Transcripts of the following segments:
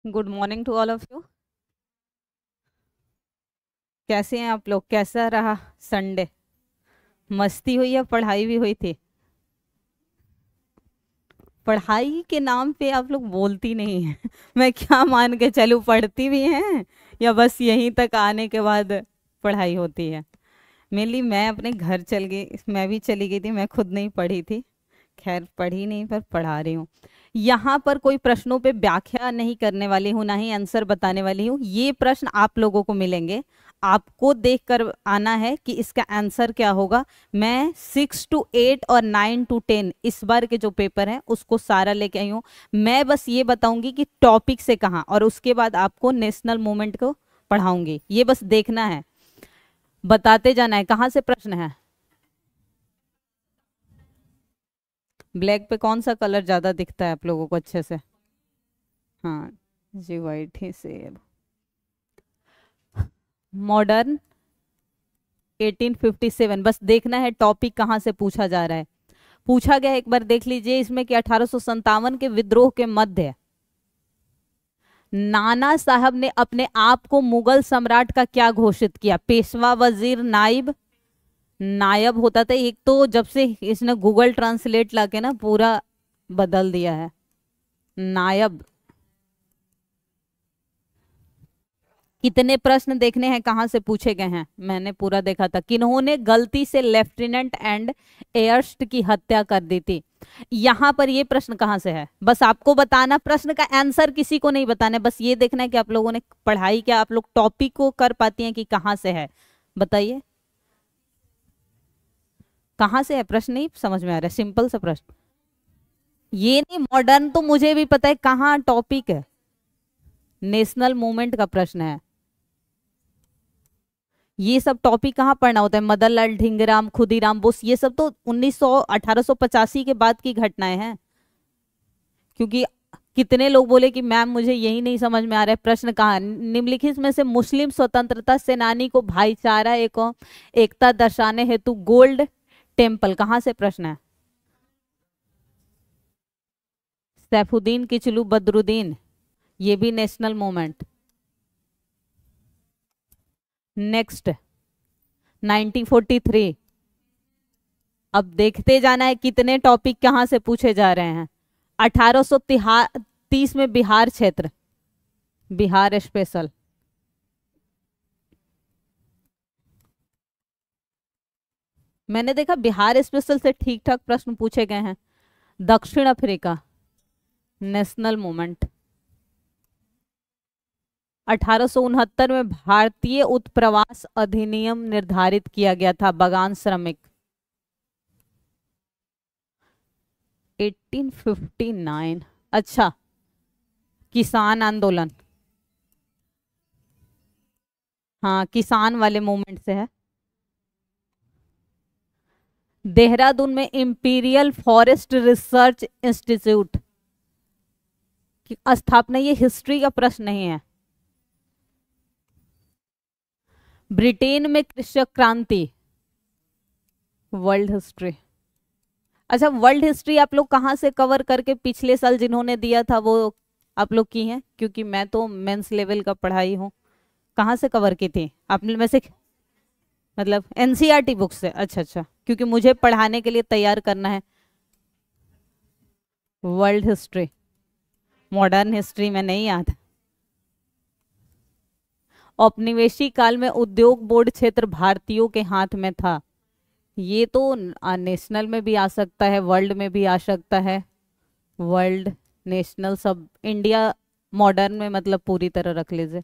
Good morning to all of you. कैसे हैं आप लोग? कैसा रहा संडे? मस्ती हुई या पढ़ाई भी हुई थी? पढ़ाई के नाम पे आप लोग बोलती नहीं हैं। मैं क्या मान के चलूं, पढ़ती भी हैं या बस यहीं तक आने के बाद पढ़ाई होती है? मेनली मैं अपने घर चल गई, मैं भी चली गई थी, मैं खुद नहीं पढ़ी थी। खैर पढ़ी नहीं पर पढ़ा रही हूँ। यहाँ पर कोई प्रश्नों पे व्याख्या नहीं करने वाली हूँ, ना ही आंसर बताने वाली हूँ। ये प्रश्न आप लोगों को मिलेंगे, आपको देख कर आना है कि इसका आंसर क्या होगा। मैं 6 to 8 और 9 to 10 इस बार के जो पेपर हैं उसको सारा लेके आई हूँ। मैं बस ये बताऊंगी कि टॉपिक से कहाँ, और उसके बाद आपको नेशनल मूवमेंट को पढ़ाऊंगी। ये बस देखना है, बताते जाना है कहाँ से प्रश्न है। ब्लैक पे कौन सा कलर ज्यादा दिखता है आप लोगों को अच्छे से? हाँ जी, वाइट ही से। मॉडर्न 1857, बस देखना है टॉपिक कहाँ से पूछा जा रहा है। पूछा गया है, एक बार देख लीजिए इसमें कि 1857 के विद्रोह के मध्य नाना साहब ने अपने आप को मुगल सम्राट का क्या घोषित किया? पेशवा, वजीर, नाइब। नायब होता था एक तो, जब से इसने गूगल ट्रांसलेट लाके ना पूरा बदल दिया है। नायब। कितने प्रश्न देखने हैं कहाँ से पूछे गए हैं, मैंने पूरा देखा था। किन्होंने गलती से लेफ्टिनेंट एंड एयर्स्ट की हत्या कर दी थी? यहाँ पर ये प्रश्न कहाँ से है, बस आपको बताना, प्रश्न का आंसर किसी को नहीं बताना है, बस ये देखना है कि आप लोगों ने पढ़ाई क्या, आप लोग टॉपिक को कर पाती हैं कि कहाँ से है। बताइए कहाँ से है, प्रश्न नहीं समझ में आ रहा है, सिंपल सा प्रश्न। ये नहीं, मॉडर्न तो मुझे भी पता है, कहाँ टॉपिक है? नेशनल मूवमेंट का प्रश्न है। ये सब टॉपिक कहाँ पढ़ना होता है? मदनलाल ढींगराम, खुदीराम बोस, ये सब तो 1885 के बाद की घटनाएं हैं। क्योंकि कितने लोग बोले कि मैम मुझे यही नहीं समझ में आ रहा है, प्रश्न कहाँ है? निम्नलिखित में से मुस्लिम स्वतंत्रता सेनानी को भाईचारा एकता दर्शाने हेतु गोल्ड टेम्पल, कहाँ से प्रश्न है? सैफुद्दीन किचलू बदरुद्दीन, ये भी नेशनल मूवमेंट। नेक्स्ट 1943। अब देखते जाना है कितने टॉपिक कहाँ से पूछे जा रहे हैं। 1830 में बिहार क्षेत्र, बिहार स्पेशल। मैंने देखा बिहार स्पेशल से ठीक ठाक प्रश्न पूछे गए हैं। दक्षिण अफ्रीका, नेशनल मूवमेंट। 1869 में भारतीय उत्प्रवास अधिनियम निर्धारित किया गया था, बगान श्रमिक। 1859, अच्छा, किसान आंदोलन। हाँ, किसान वाले मूवमेंट से है। देहरादून में इंपीरियल फॉरेस्ट रिसर्च इंस्टीट्यूट की स्थापना, ये हिस्ट्री का प्रश्न नहीं है। ब्रिटेन में कृषक क्रांति, वर्ल्ड हिस्ट्री। अच्छा, वर्ल्ड हिस्ट्री आप लोग कहाँ से कवर करके पिछले साल जिन्होंने दिया था वो आप लोग की हैं? क्योंकि मैं तो मेंस लेवल का पढ़ाई हूँ। कहाँ से कवर की थी आपने में से? मतलब एनसीईआरटी बुक से? अच्छा अच्छा, क्योंकि मुझे पढ़ाने के लिए तैयार करना है। वर्ल्ड हिस्ट्री, मॉडर्न हिस्ट्री में नहीं आता। औपनिवेशिक काल में उद्योग बोर्ड क्षेत्र भारतीयों के हाथ में था, ये तो नेशनल में भी आ सकता है, वर्ल्ड में भी आ सकता है। वर्ल्ड, नेशनल सब, इंडिया मॉडर्न में मतलब पूरी तरह रख लीजिए,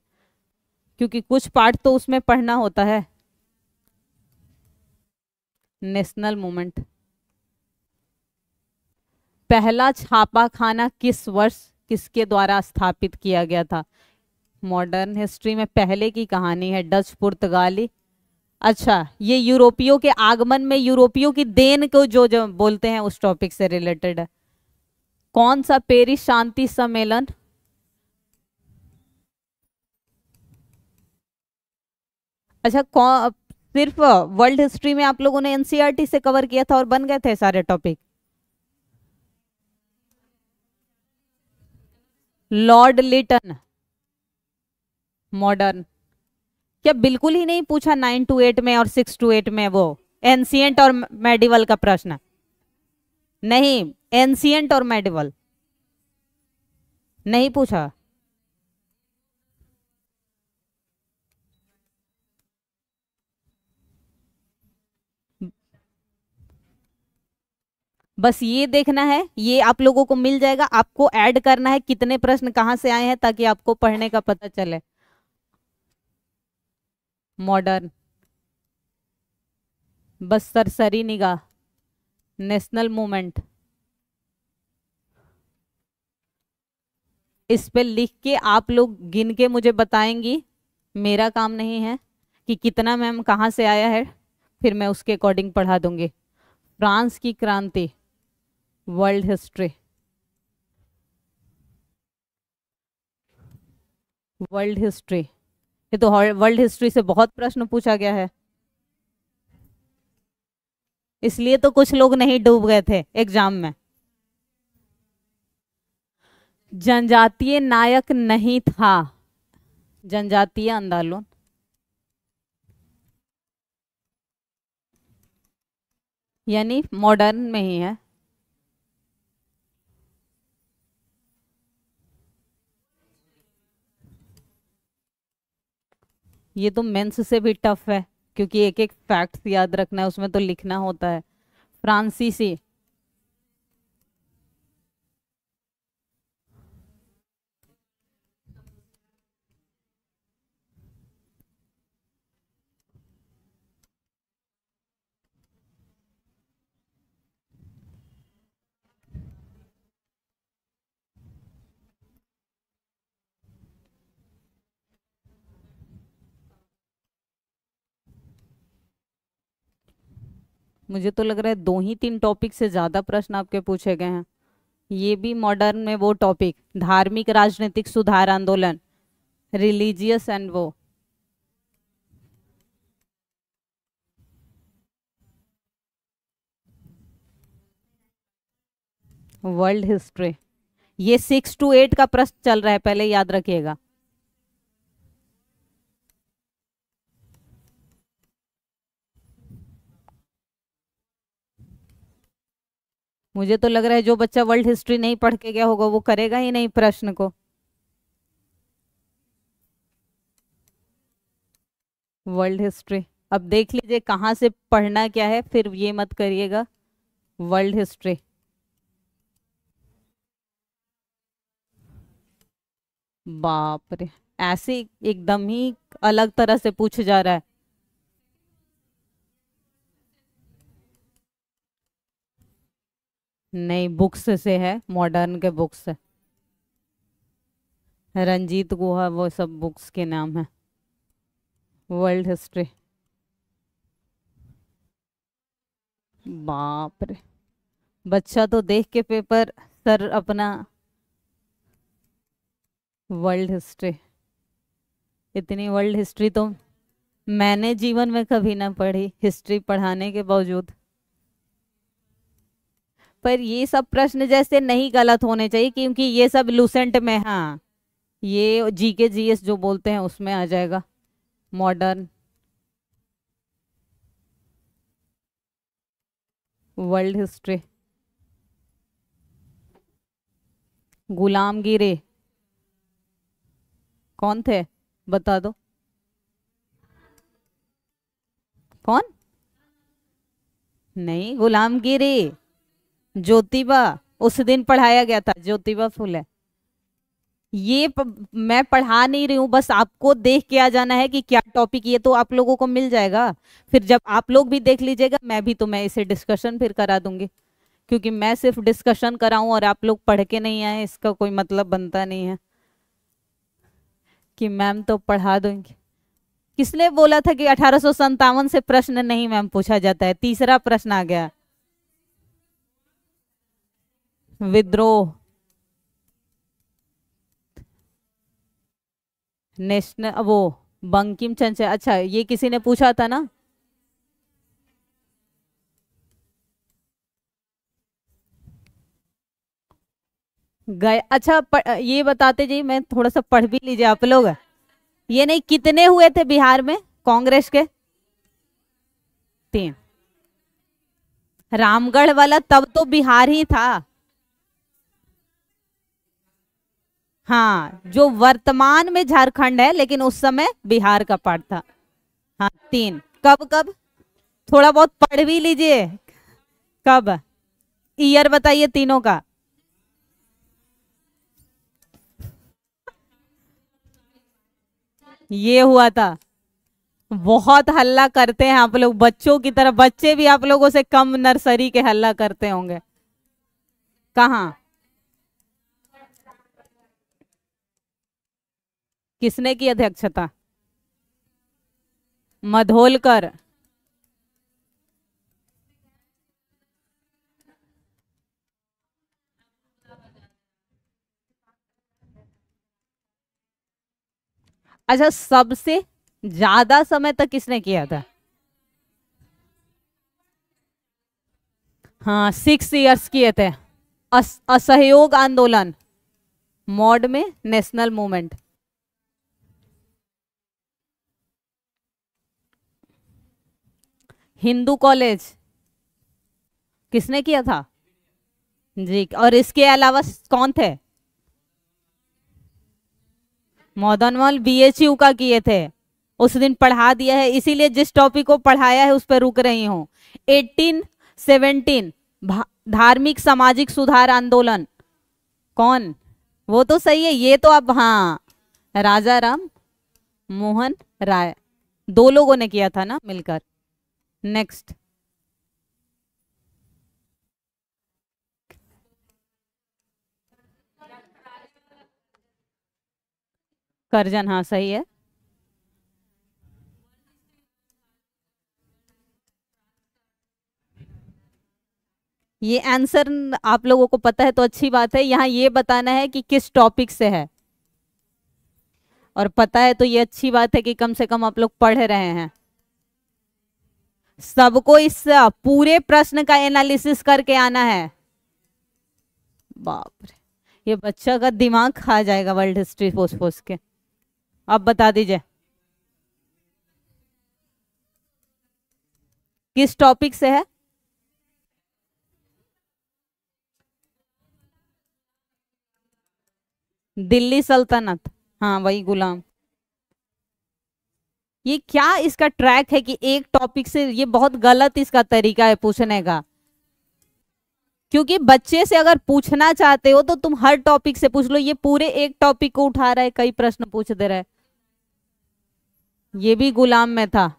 क्योंकि कुछ पार्ट तो उसमें पढ़ना होता है। National movement. पहला छापाखाना किस वर्ष किसके द्वारा स्थापित किया गया था? मॉडर्न हिस्ट्री में पहले की कहानी है, डच पुर्तगाली। अच्छा, ये यूरोपियों के आगमन में यूरोपियों की देन को जो जो बोलते हैं उस टॉपिक से रिलेटेड है। कौन सा पेरिस शांति सम्मेलन? अच्छा, कौन, सिर्फ वर्ल्ड हिस्ट्री में आप लोगों ने एनसीईआरटी से कवर किया था और बन गए थे सारे टॉपिक? Lord Liton, modern. क्या बिल्कुल ही नहीं पूछा 9 to 8 में और 6 to 8 में वो एंशियंट और मेडिवल का प्रश्न? नहीं, एंशियंट और मेडिवल नहीं पूछा। बस ये देखना है, ये आप लोगों को मिल जाएगा, आपको ऐड करना है कितने प्रश्न कहाँ से आए हैं ताकि आपको पढ़ने का पता चले। मॉडर्न, बस सरसरी निगाह, नेशनल मूवमेंट, इस पे लिख के आप लोग गिन के मुझे बताएंगी। मेरा काम नहीं है कि कितना मैम कहाँ से आया है, फिर मैं उसके अकॉर्डिंग पढ़ा दूंगी। फ्रांस की क्रांति, वर्ल्ड हिस्ट्री, वर्ल्ड हिस्ट्री, ये तो वर्ल्ड हिस्ट्री से बहुत प्रश्न पूछा गया है, इसलिए तो कुछ लोग नहीं डूब गए थे एग्जाम में। जनजातीय नायक नहीं था, जनजातीय आंदोलन, यानी मॉडर्न में ही है। ये तो मेंस से भी टफ है क्योंकि एक एक फैक्ट्स याद रखना है, उसमें तो लिखना होता है। फ्रांसीसी, मुझे तो लग रहा है 2 ही 3 टॉपिक से ज्यादा प्रश्न आपके पूछे गए हैं। ये भी मॉडर्न में वो टॉपिक, धार्मिक राजनीतिक सुधार आंदोलन, रिलीजियस एंड वो, वर्ल्ड हिस्ट्री। ये 6 to 8 का प्रश्न चल रहा है, पहले याद रखिएगा। मुझे तो लग रहा है जो बच्चा वर्ल्ड हिस्ट्री नहीं पढ़ के गया होगा वो करेगा ही नहीं प्रश्न को। वर्ल्ड हिस्ट्री, अब देख लीजिए कहाँ से पढ़ना क्या है, फिर ये मत करिएगा। वर्ल्ड हिस्ट्री, बाप रे, ऐसे एकदम ही अलग तरह से पूछ जा रहा है। नहीं, बुक्स से है, मॉडर्न के बुक्स से, रंजीत गुहा वो सब बुक्स के नाम है। वर्ल्ड हिस्ट्री, बाप रे, बच्चा तो देख के पेपर सर अपना। वर्ल्ड हिस्ट्री, इतनी वर्ल्ड हिस्ट्री तो मैंने जीवन में कभी ना पढ़ी, हिस्ट्री पढ़ाने के बावजूद। पर ये सब प्रश्न जैसे नहीं गलत होने चाहिए क्योंकि ये सब लूसेंट में, हाँ ये जीके जीएस जो बोलते हैं उसमें आ जाएगा। मॉडर्न, वर्ल्ड हिस्ट्री, गुलामगिरी कौन थे, बता दो। कौन? नहीं, गुलामगिरी ज्योतिबा, उस दिन पढ़ाया गया था, ज्योतिबा फुले। मैं पढ़ा नहीं रही हूँ, बस आपको देख के आ जाना है कि क्या टॉपिक, ये तो आप लोगों को मिल जाएगा। फिर जब आप लोग भी देख लीजिएगा, मैं इसे डिस्कशन फिर करा दूंगी, क्योंकि मैं सिर्फ डिस्कशन कराऊं और आप लोग पढ़ के नहीं आए, इसका कोई मतलब बनता नहीं है कि मैम तो पढ़ा दूंगी। किसने बोला था कि 1857 से प्रश्न नहीं मैम पूछा जाता है? तीसरा प्रश्न आ गया, विद्रोह, नेशनल वो, बंकिम चंद्र, अच्छा ये किसी ने पूछा था ना। गए, अच्छा ये बताते जी, मैं थोड़ा सा पढ़ भी लीजिए आप लोग। ये नहीं, कितने हुए थे बिहार में कांग्रेस के? 3। रामगढ़ वाला तब तो बिहार ही था। हाँ, जो वर्तमान में झारखंड है लेकिन उस समय बिहार का पार्ट था। हाँ 3। कब कब? थोड़ा बहुत पढ़ भी लीजिए। कब? ईयर बताइए तीनों का। ये हुआ था। बहुत हल्ला करते हैं आप लोग बच्चों की तरह, बच्चे भी आप लोगों से कम नर्सरी के हल्ला करते होंगे। कहाँ? किसने की अध्यक्षता? मधोलकर। अच्छा, सबसे ज्यादा समय तक किसने किया था? हाँ 6 इयर्स किए थे। असहयोग आंदोलन, मॉड में नेशनल मूवमेंट। हिंदू कॉलेज किसने किया था? जी। और इसके अलावा कौन थे? मदन मोहन बीएचयू का किए थे। उस दिन पढ़ा दिया है, इसीलिए जिस टॉपिक को पढ़ाया है उस पर रुक रही हूँ। 1817 धार्मिक सामाजिक सुधार आंदोलन, कौन? वो तो सही है, ये तो अब हाँ, राजा राम मोहन राय, 2 लोगों ने किया था ना मिलकर। नेक्स्ट। करजन, हाँ सही है। ये आंसर आप लोगों को पता है तो अच्छी बात है, यहाँ ये बताना है कि किस टॉपिक से है, और पता है तो ये अच्छी बात है कि कम से कम आप लोग पढ़ रहे हैं। सबको इस पूरे प्रश्न का एनालिसिस करके आना है। बाप रे, ये बच्चा का दिमाग खा जाएगा वर्ल्ड हिस्ट्री पोस पोस के। अब बता दीजिए किस टॉपिक से है? दिल्ली सल्तनत, हाँ वही गुलाम। ये क्या इसका ट्रैक है कि एक टॉपिक से, ये बहुत गलत इसका तरीका है पूछने का। क्योंकि बच्चे से अगर पूछना चाहते हो तो तुम हर टॉपिक से पूछ लो, ये पूरे एक टॉपिक को उठा रहा है, कई प्रश्न पूछ दे रहा है। ये भी गुलाम में था,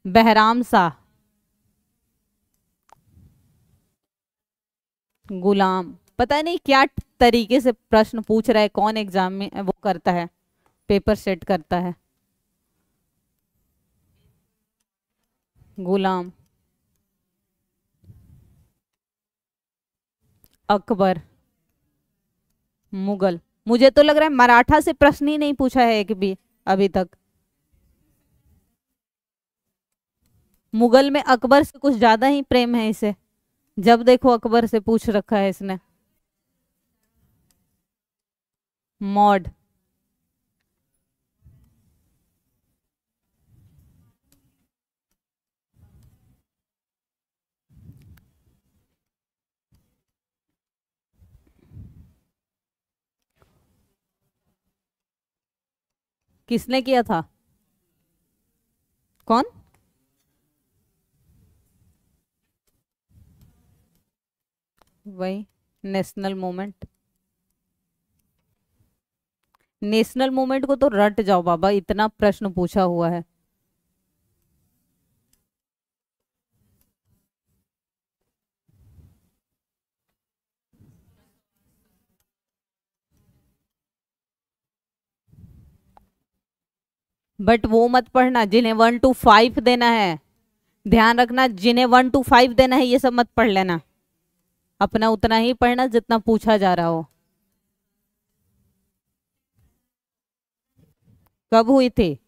बहराम शाह। गुलाम, पता नहीं क्या तरीके से प्रश्न पूछ रहा है, कौन एग्जाम में वो करता है, पेपर सेट करता है। गुलाम, अकबर, मुगल। मुझे तो लग रहा है मराठा से प्रश्न ही नहीं पूछा है एक भी अभी तक। मुगल में अकबर से कुछ ज्यादा ही प्रेम है इसे, जब देखो अकबर से पूछ रखा है इसने। मॉड, किसने किया था? कौन? वही नेशनल मूवमेंट। नेशनल मूवमेंट को तो रट जाओ बाबा, इतना प्रश्न पूछा हुआ है। बट वो मत पढ़ना जिन्हें 1 to 5 देना है, ध्यान रखना, जिन्हें 1 to 5 देना है ये सब मत पढ़ लेना, अपना उतना ही पढ़ना जितना पूछा जा रहा हो। कब हुई थी?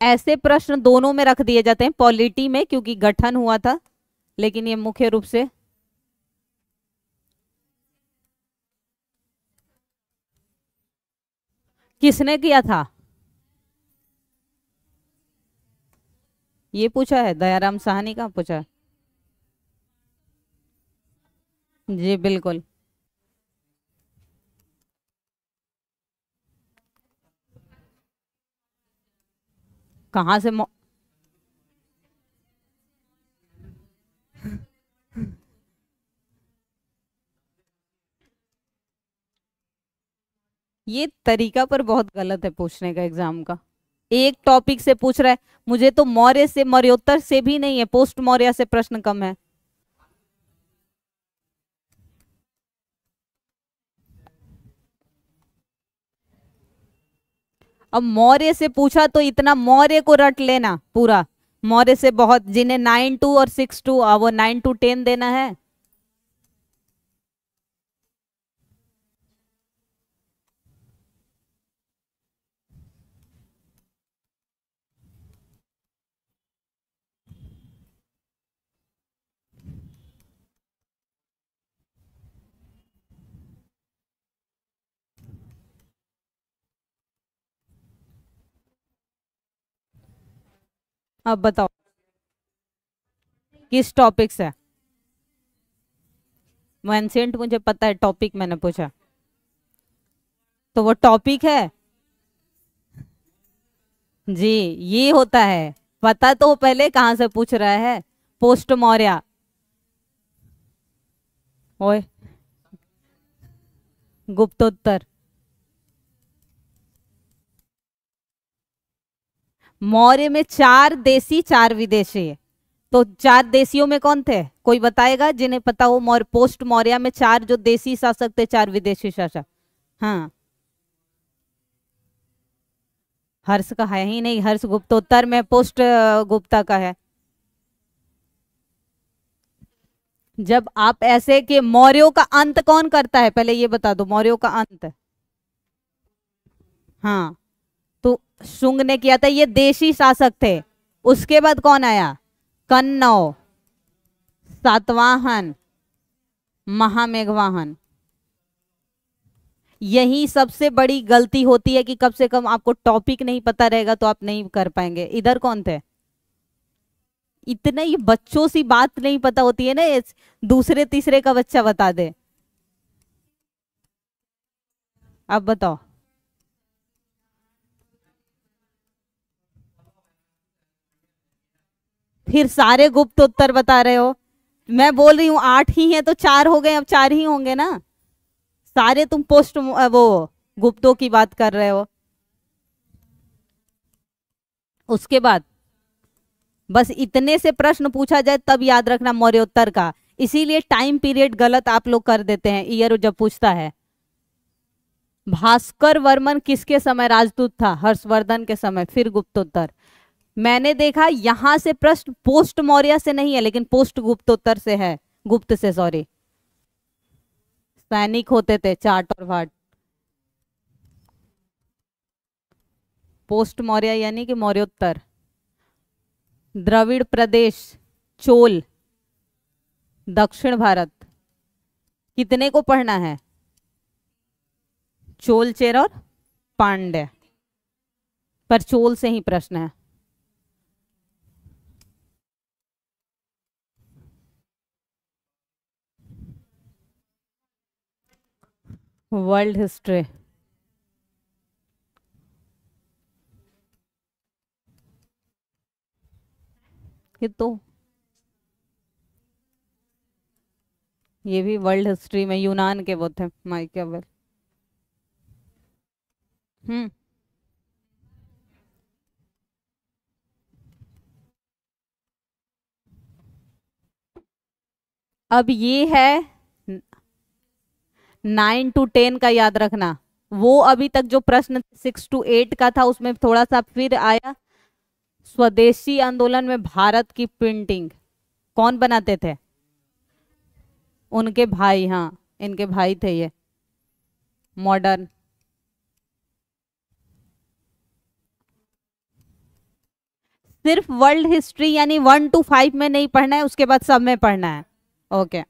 ऐसे प्रश्न दोनों में रख दिए जाते हैं, पॉलिटी में क्योंकि गठन हुआ था, लेकिन ये मुख्य रूप से किसने किया था? ये पूछा है, दयाराम साहनी का पूछा है? जी बिल्कुल। कहाँ से ये तरीका पर बहुत गलत है पूछने का एग्जाम का। एक टॉपिक से पूछ रहा है। मुझे तो मौर्य से, मौर्योत्तर से भी नहीं है, पोस्ट मौर्य से प्रश्न कम है। अब मौर्य से पूछा तो इतना मौर्य को रट लेना पूरा। मौर्य से बहुत, जिन्हें 9 2 और 6 2, वो 9 to 10 देना है। अब बताओ किस टॉपिक से? वो एंशिएंट मुझे पता है, टॉपिक मैंने पूछा। तो वो टॉपिक है। जी, ये होता है। पता तो पहले कहाँ से पूछ रहा है। पोस्ट मौर्य। ओए, गुप्तोत्तर। मौर्य में 4 देसी 4 विदेशी है। तो 4 देशियों में कौन थे? कोई बताएगा जिन्हें पता हो? मौर्य, पोस्ट मौर्य में 4 जो देसी शासक थे, 4 विदेशी शासक। हाँ। हर्ष का है ही नहीं, हर्ष गुप्तोत्तर में पोस्ट गुप्ता का है। जब आप ऐसे कि मौर्यों का अंत कौन करता है, पहले ये बता दो, मौर्यों का अंत। हाँ, तो शुंग ने किया था, ये देशी शासक थे। उसके बाद कौन आया? कन्नौ, सातवाहन, महामेघवाहन। यही सबसे बड़ी गलती होती है कि कम से कम आपको टॉपिक नहीं पता रहेगा तो आप नहीं कर पाएंगे। इधर कौन थे? इतने ही बच्चों सी बात नहीं पता होती है ना, दूसरे तीसरे का बच्चा बता दे। अब बताओ। फिर सारे गुप्त उत्तर बता रहे हो। मैं बोल रही हूँ 8 ही हैं तो 4 हो गए, अब 4 ही होंगे ना। सारे तुम पोस्ट वो गुप्तों की बात कर रहे हो। उसके बाद बस इतने से प्रश्न पूछा जाए तब याद रखना मौर्योत्तर का। इसीलिए टाइम पीरियड गलत आप लोग कर देते हैं ईयर जब पूछता है। भास्कर वर्मन किसके समय राजदूत था? हर्षवर्धन के समय। फिर गुप्तोत्तर। मैंने देखा यहां से प्रश्न पोस्ट मौर्य से नहीं है, लेकिन पोस्ट गुप्तोत्तर से है। गुप्त से, सॉरी। सैनिक होते थे, चाट और वाट। पोस्ट मौर्य यानी कि मौर्योत्तर। द्रविड़ प्रदेश, चोल, दक्षिण भारत। कितने को पढ़ना है? चोल, चेर और पांड्य। पर चोल से ही प्रश्न है। World history. ये तो, ये भी वर्ल्ड हिस्ट्री में यूनान के वो थे, माइकेल। हम्म। अब ये है 9 to 10 का, याद रखना। वो अभी तक जो प्रश्न 6 to 8 का था उसमें थोड़ा सा फिर आया। स्वदेशी आंदोलन में भारत की प्रिंटिंग कौन बनाते थे? उनके भाई, हाँ, इनके भाई थे ये। मॉडर्न। सिर्फ वर्ल्ड हिस्ट्री यानी 1 to 5 में नहीं पढ़ना है, उसके बाद सब में पढ़ना है। ओके।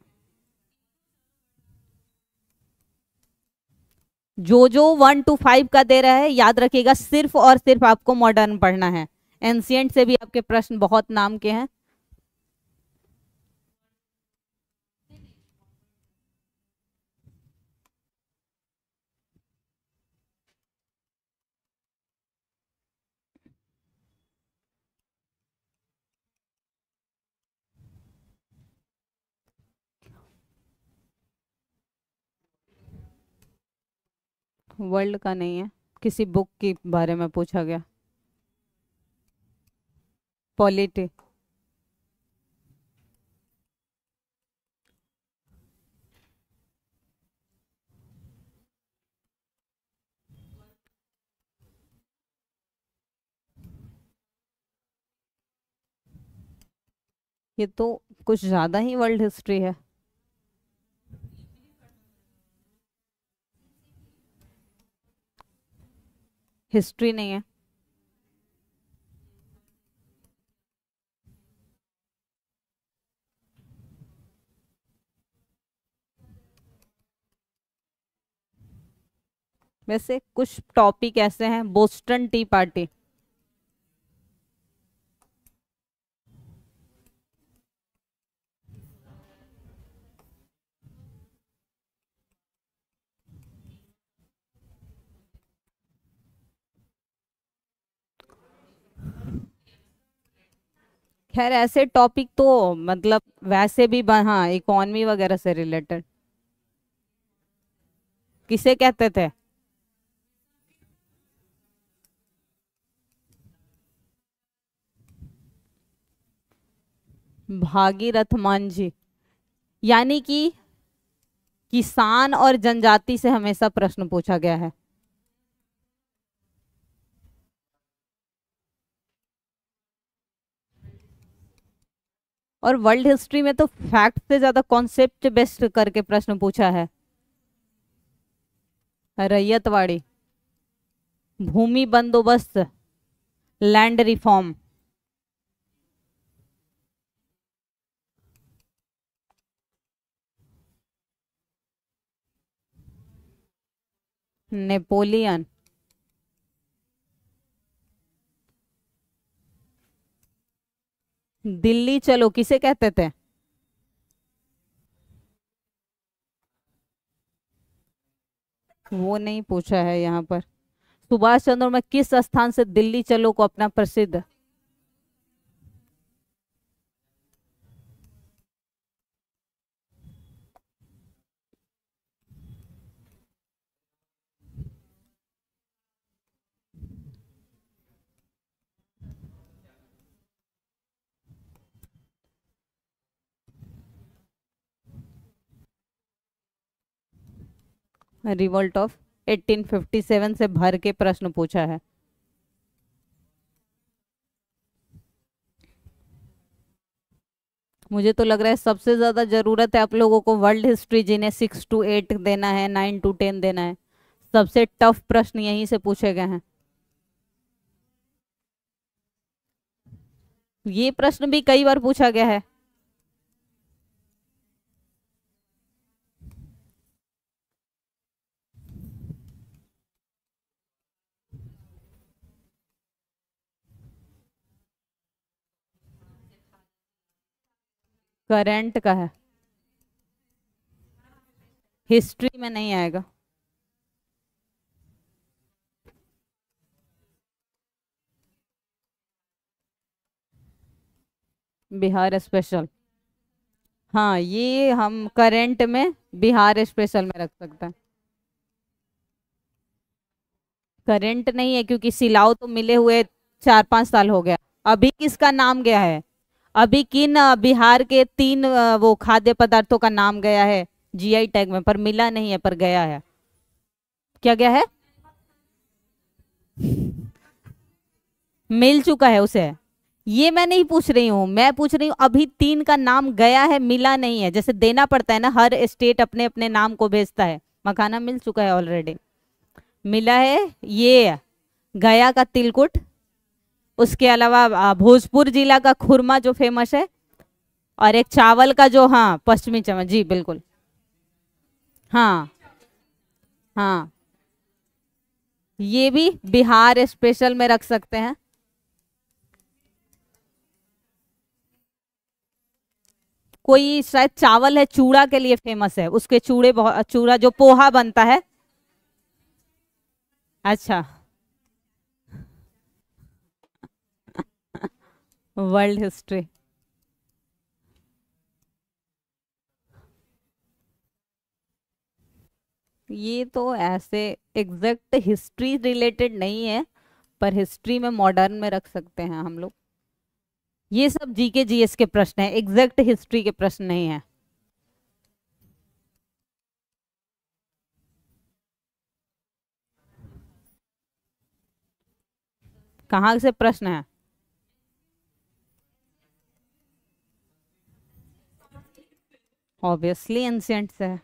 जो 1 to 5 का दे रहा है, याद रखिएगा, सिर्फ और सिर्फ आपको मॉडर्न पढ़ना है। एंशियंट से भी आपके प्रश्न बहुत नाम के हैं। वर्ल्ड का नहीं है, किसी बुक के बारे में पूछा गया। पॉलिटी। ये तो कुछ ज्यादा ही वर्ल्ड हिस्ट्री है। हिस्ट्री नहीं है। वैसे कुछ टॉपिक ऐसे हैं, बोस्टन टी पार्टी। खैर ऐसे टॉपिक तो मतलब वैसे भी हाँ, इकोनॉमी वगैरह से रिलेटेड। किसे कहते थे? भागीरथ मान जी। यानी कि किसान और जनजाति से हमेशा प्रश्न पूछा गया है। और वर्ल्ड हिस्ट्री में तो फैक्ट से ज्यादा कॉन्सेप्ट बेस्ड करके प्रश्न पूछा है। रैयतवाड़ी, भूमि बंदोबस्त, लैंड रिफॉर्म। नेपोलियन। दिल्ली चलो किसे कहते थे? वो नहीं पूछा है यहाँ पर। सुभाष चंद्र में किस स्थान से दिल्ली चलो को अपना प्रसिद्ध? रिवोल्ट ऑफ 1857 से भर के प्रश्न पूछा है। मुझे तो लग रहा है सबसे ज्यादा जरूरत है आप लोगों को वर्ल्ड हिस्ट्री, जिन्हें 6 to 8 देना है, 9 to 10 देना है। सबसे टफ प्रश्न यहीं से पूछे गए हैं। ये प्रश्न भी कई बार पूछा गया है। करंट का है, हिस्ट्री में नहीं आएगा। बिहार स्पेशल। हाँ, ये हम करंट में बिहार स्पेशल में रख सकते हैं। करंट नहीं है क्योंकि सिलाव तो मिले हुए 4-5 साल हो गया। अभी किसका नाम गया है? अभी किन बिहार के 3 वो खाद्य पदार्थों का नाम गया है जीआई टैग में, पर मिला नहीं है, पर गया है। क्या गया है? मिल चुका है उसे। ये मैं नहीं पूछ रही हूँ, मैं पूछ रही हूँ अभी 3 का नाम गया है, मिला नहीं है। जैसे देना पड़ता है ना, हर स्टेट अपने अपने नाम को भेजता है। मखाना मिल चुका है ऑलरेडी। मिला है ये गया का तिलकुट, उसके अलावा भोजपुर जिला का खुरमा जो फेमस है, और एक चावल का जो, हाँ, पश्चिमी चमन जी बिल्कुल। हाँ हाँ। ये भी बिहार स्पेशल में रख सकते हैं। कोई शायद चावल है, चूड़ा के लिए फेमस है, उसके चूड़े बहुत, चूड़ा जो पोहा बनता है। अच्छा। World history. ये तो ऐसे एग्जैक्ट हिस्ट्री रिलेटेड नहीं है, पर हिस्ट्री में मॉडर्न में रख सकते हैं हम लोग। ये सब जीके जीएस के प्रश्न है, एग्जैक्ट हिस्ट्री के प्रश्न नहीं है। कहाँ से प्रश्न है? ऑब्वियसली एंशियंट से है।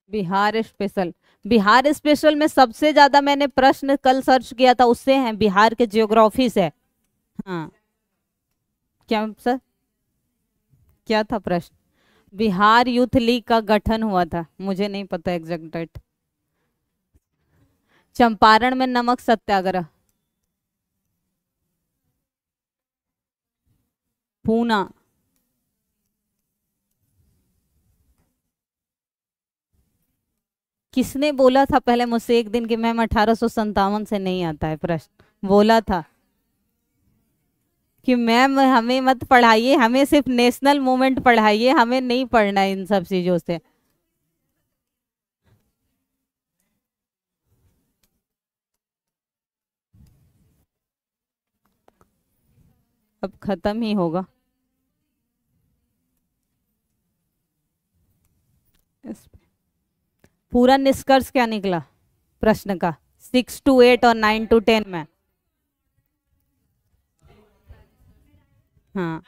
बिहार स्पेशल। बिहार स्पेशल में सबसे ज्यादा मैंने प्रश्न कल सर्च किया था उससे हैं, बिहार के ज्योग्राफी से। हाँ। क्या सर? क्या था प्रश्न? बिहार यूथ लीग का गठन हुआ था, मुझे नहीं पता एग्जैक्ट डेट। चंपारण में नमक सत्याग्रह। पूना। किसने बोला था पहले मुझसे एक दिन कि मैम 1857 से नहीं आता है प्रश्न, बोला था कि मैम हमें मत पढ़ाइए, हमें सिर्फ नेशनल मूवमेंट पढ़ाइए, हमें नहीं पढ़ना है इन सब चीजों से। अब खत्म ही होगा। इस पूरा निष्कर्ष क्या निकला प्रश्न का? 6 to 8 और 9 to 10 में। हाँ।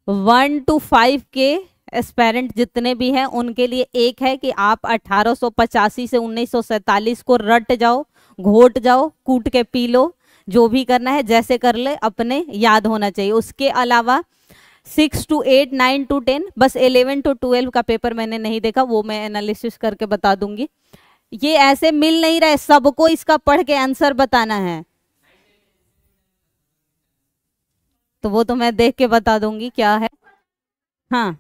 1 to 5 के एस्पेरेंट जितने भी हैं उनके लिए एक है कि आप 1885 से 1947 को रट जाओ, घोट जाओ, कूट के पी लो, जो भी करना है जैसे कर ले, अपने याद होना चाहिए। उसके अलावा 6 to 8, 9 to 10, बस 11 to 12 का पेपर मैंने नहीं देखा, वो मैं एनालिसिस करके बता दूंगी। ये ऐसे मिल नहीं रहे, सबको इसका पढ़ के आंसर बताना है, तो वो तो मैं देख के बता दूंगी क्या है। हाँ।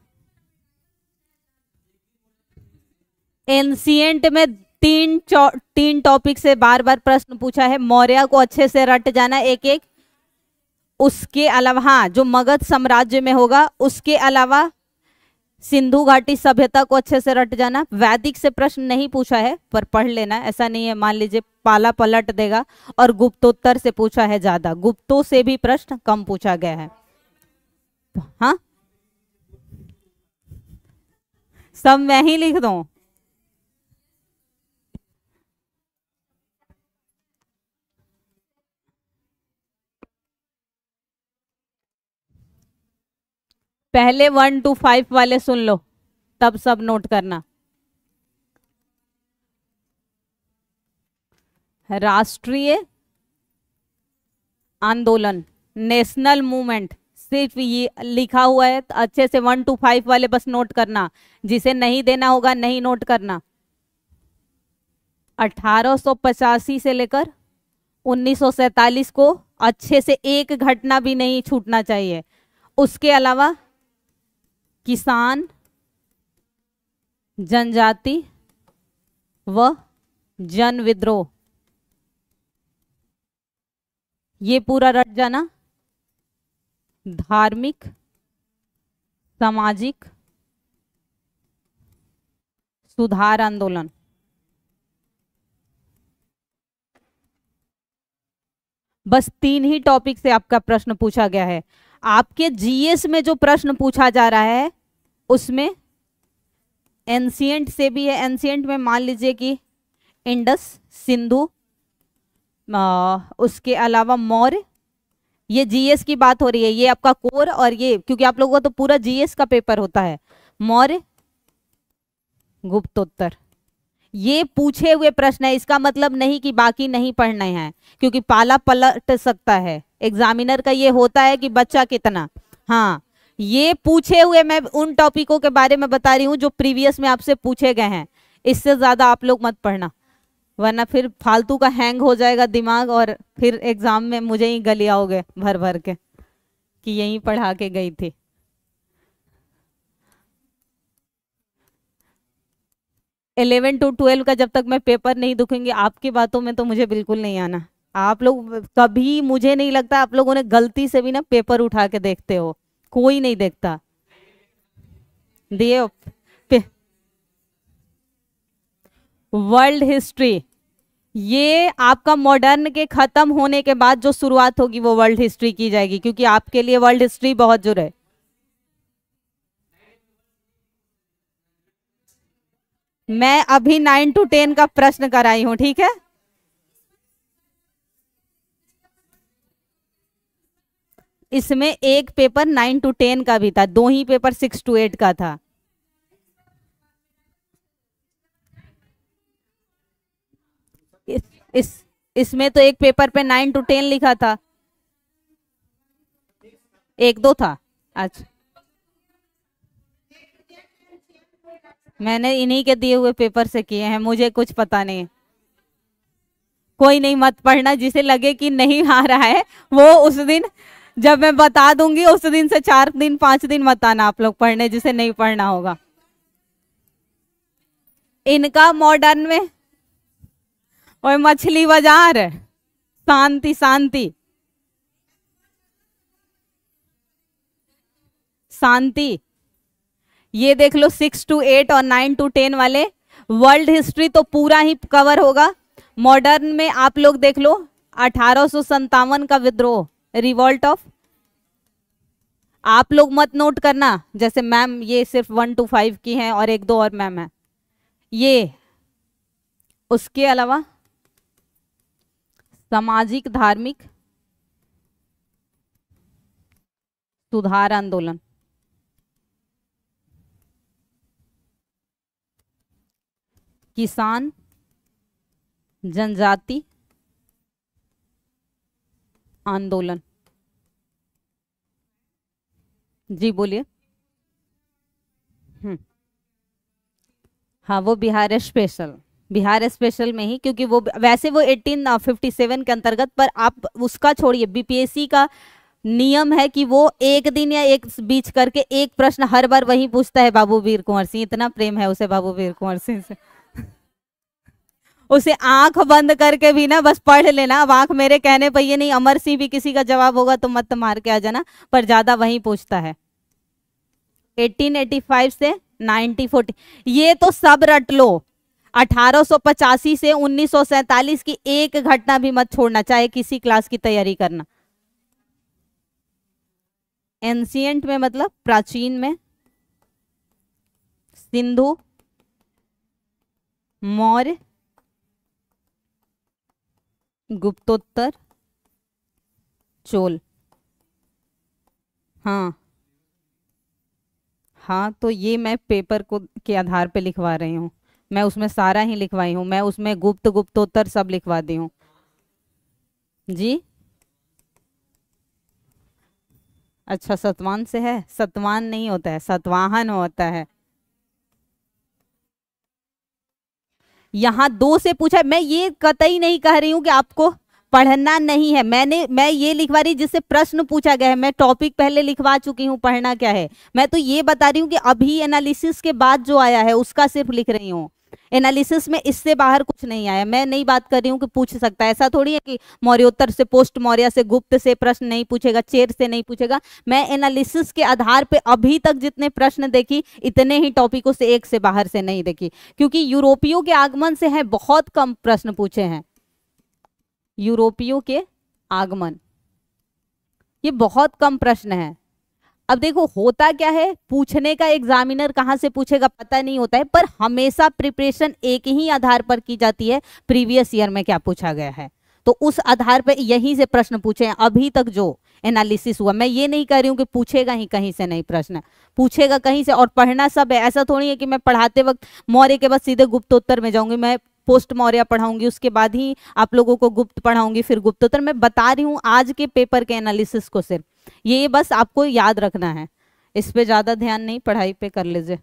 एंशियंट में तीन टॉपिक से बार बार प्रश्न पूछा है, मौर्य को अच्छे से रट जाना एक एक। उसके अलावा हाँ, जो मगध साम्राज्य में होगा, उसके अलावा सिंधु घाटी सभ्यता को अच्छे से रट जाना। वैदिक से प्रश्न नहीं पूछा है पर पढ़ लेना, ऐसा नहीं है मान लीजिए पाला पलट देगा। और गुप्तोत्तर से पूछा है ज्यादा, गुप्तों से भी प्रश्न कम पूछा गया है। हाँ, सब मैं ही लिख दूं? पहले 1 to 5 वाले सुन लो, तब सब नोट करना। राष्ट्रीय आंदोलन, नेशनल मूवमेंट, सिर्फ ये लिखा हुआ है, तो अच्छे से 1 to 5 वाले बस नोट करना, जिसे नहीं देना होगा नहीं नोट करना। 1885 से लेकर 1947 को अच्छे से एक घटना भी नहीं छूटना चाहिए। उसके अलावा किसान, जनजाति व जन विद्रोह, ये पूरा रट जाना। धार्मिक, सामाजिक सुधार आंदोलन। बस 3 ही टॉपिक से आपका प्रश्न पूछा गया है। आपके जीएस में जो प्रश्न पूछा जा रहा है उसमें एंशियंट से भी है। एंशियंट में मान लीजिए कि इंडस, सिंधु, उसके अलावा मौर्य, ये जीएस की बात हो रही है, ये आपका कोर। और ये क्योंकि आप लोगों का तो पूरा जीएस का पेपर होता है, मौर्य, गुप्तोत्तर, ये पूछे हुए प्रश्न है, इसका मतलब नहीं कि बाकी नहीं पढ़ने हैं, क्योंकि पाला पलट सकता है। एग्जामिनर का ये होता है कि बच्चा कितना, हाँ ये पूछे हुए मैं उन टॉपिकों के बारे में बता रही हूँ जो प्रीवियस में आपसे पूछे गए हैं, इससे ज्यादा आप लोग मत पढ़ना, वरना फिर फालतू का हैंग हो जाएगा दिमाग और फिर एग्जाम में मुझे ही गली आओगे भर भर के कि यही पढ़ा के गई थी। 11 to 12 का जब तक मैं पेपर नहीं दुखूंगी आपकी बातों में तो मुझे बिल्कुल नहीं आना। आप लोग कभी, मुझे नहीं लगता आप लोगों ने गलती से भी ना पेपर उठा के देखते हो, कोई नहीं देखता। दिए वर्ल्ड हिस्ट्री, ये आपका मॉडर्न के खत्म होने के बाद जो शुरुआत होगी वो वर्ल्ड हिस्ट्री की जाएगी, क्योंकि आपके लिए वर्ल्ड हिस्ट्री बहुत जरूरी है। मैं अभी 9 to 10 का प्रश्न कराई हूं, ठीक है। इसमें एक पेपर 9 to 10 का भी था, दो ही पेपर 6 to 8 का था। इस, इस इसमें तो एक पेपर पे 9 to 10 लिखा था, एक दो था। अच्छा, मैंने इन्हीं के दिए हुए पेपर से किए हैं, मुझे कुछ पता नहीं। कोई नहीं, मत पढ़ना, जिसे लगे कि नहीं आ रहा है वो उस दिन जब मैं बता दूंगी उस दिन से 4 दिन 5 दिन मत आना आप लोग पढ़ने, जिसे नहीं पढ़ना होगा। इनका मॉडर्न में और मछली बाजार, शांति शांति शांति, ये देख लो 6 to 8 और 9 to 10 वाले। वर्ल्ड हिस्ट्री तो पूरा ही कवर होगा। मॉडर्न में आप लोग देख लो 1857 का विद्रोह, रिवॉल्ट ऑफ, आप लोग मत नोट करना, जैसे मैम ये सिर्फ 1 to 5 की हैं और एक दो और मैम है ये। उसके अलावा सामाजिक धार्मिक सुधार आंदोलन, किसान जनजाति आंदोलन। जी बोलिए। हाँ वो बिहार स्पेशल, बिहार स्पेशल में ही, क्योंकि वो वैसे वो 1857 के अंतर्गत, पर आप उसका छोड़िए, बीपीएससी का नियम है कि वो एक दिन या एक बीच करके एक प्रश्न हर बार वही पूछता है बाबू वीर कुंवर सिंह, इतना प्रेम है उसे बाबू वीर कुंवर सिंह से। उसे आंख बंद करके भी ना बस पढ़ लेना। अब आंख मेरे कहने पर ये नहीं, अमर सिंह भी किसी का जवाब होगा तो मत मार के आ जाना, पर ज्यादा वही पूछता है। 1885 से 1940, ये तो सब रट लो। 1885 से 1947 की एक घटना भी मत छोड़ना, चाहे किसी क्लास की तैयारी करना। एंशियंट में मतलब प्राचीन में, सिंधु, मौर्य, गुप्तोत्तर, चोल। हाँ हाँ, तो ये मैं पेपर को के आधार पे लिखवा रही हूँ, मैं उसमें सारा ही लिखवाई हूँ, मैं उसमें गुप्त गुप्तोत्तर सब लिखवा दी हूँ जी। अच्छा, सतवान से है? सतवान नहीं होता है, सतवाहन होता है। यहाँ दो से पूछा है, मैं ये कतई नहीं कह रही हूँ कि आपको पढ़ना नहीं है, मैं ये लिखवा रही जिससे प्रश्न पूछा गया है, मैं टॉपिक पहले लिखवा चुकी हूँ, पढ़ना क्या है। मैं तो ये बता रही हूँ कि अभी एनालिसिस के बाद जो आया है उसका सिर्फ लिख रही हूँ, एनालिसिस में इससे बाहर कुछ नहीं आया। मैं नहीं बात कर रही हूँ कि पूछ सकता है, ऐसा थोड़ी है कि मौर्योत्तर से, पोस्ट मौर्य से, गुप्त से प्रश्न नहीं पूछेगा, चेर से नहीं पूछेगा। मैं एनालिसिस के आधार पे अभी तक जितने प्रश्न देखी इतने ही टॉपिकों से, एक से बाहर से नहीं देखी, क्योंकि यूरोपियों के आगमन से है बहुत कम प्रश्न पूछे हैं। यूरोपियों के आगमन, ये बहुत कम प्रश्न है। अब देखो होता क्या है, पूछने का एग्जामिनर कहाँ से पूछेगा पता नहीं होता है, पर हमेशा प्रिपरेशन एक ही आधार पर की जाती है, प्रीवियस ईयर में क्या पूछा गया है। तो उस आधार पे यहीं से प्रश्न पूछे हैं अभी तक जो एनालिसिस हुआ। मैं ये नहीं कह रही हूँ कि पूछेगा ही कहीं से नहीं प्रश्न, पूछेगा कहीं से, और पढ़ना सब है। ऐसा थोड़ी है कि मैं पढ़ाते वक्त मौर्य के बाद सीधे गुप्तोत्तर में जाऊंगी, मैं पोस्ट मौर्य पढ़ाऊंगी, उसके बाद ही आप लोगों को गुप्त पढ़ाऊंगी, फिर गुप्तोत्तर। मैं बता रही हूँ आज के पेपर के एनालिसिस को सिर्फ, ये बस आपको याद रखना है, इस पे ज्यादा ध्यान नहीं, पढ़ाई पे कर लीजिए।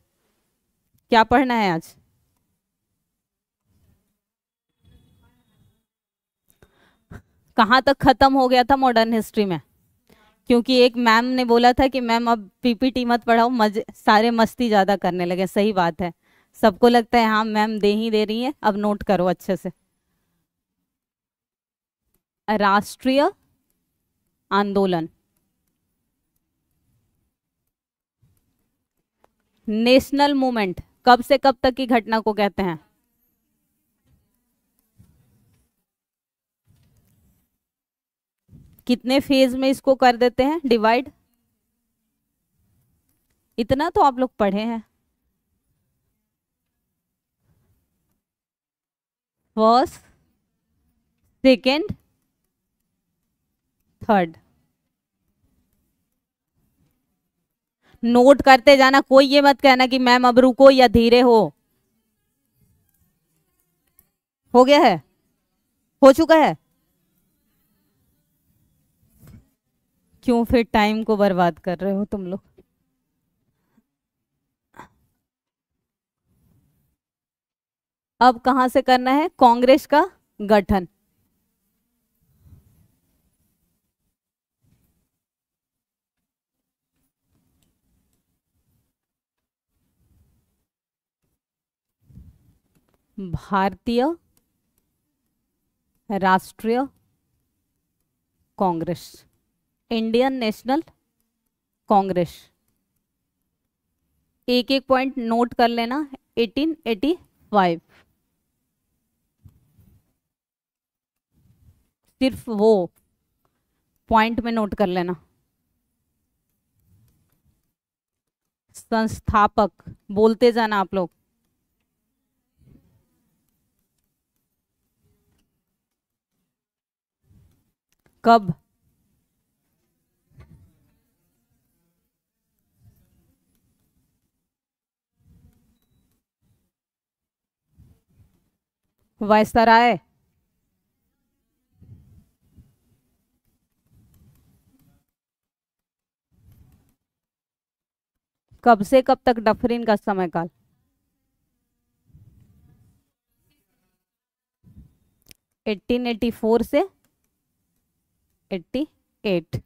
क्या पढ़ना है आज? कहाँ तक खत्म हो गया था मॉडर्न हिस्ट्री में? क्योंकि एक मैम ने बोला था कि मैम अब पीपीटी मत पढ़ाओ, मजे सारे मस्ती ज्यादा करने लगे। सही बात है, सबको लगता है हाँ मैम दे ही दे रही है, अब नोट करो अच्छे से। राष्ट्रीय आंदोलन, नेशनल मूवमेंट कब से कब तक की घटना को कहते हैं? कितने फेज में इसको कर देते हैं डिवाइड? इतना तो आप लोग पढ़े हैं। First, second, third. नोट करते जाना, कोई ये मत कहना कि मैम अब रुको या धीरे हो गया है, हो चुका है। क्यों फिर टाइम को बर्बाद कर रहे हो तुम लोग? अब कहां से करना है कांग्रेस का गठन? भारतीय राष्ट्रीय कांग्रेस, इंडियन नेशनल कांग्रेस। एक एक पॉइंट नोट कर लेना। 1885, सिर्फ वो पॉइंट में नोट कर लेना। संस्थापक बोलते जाना आप लोग। कब? वायसराय? कब से कब तक डफरिन का समय काल? 1884 से 88।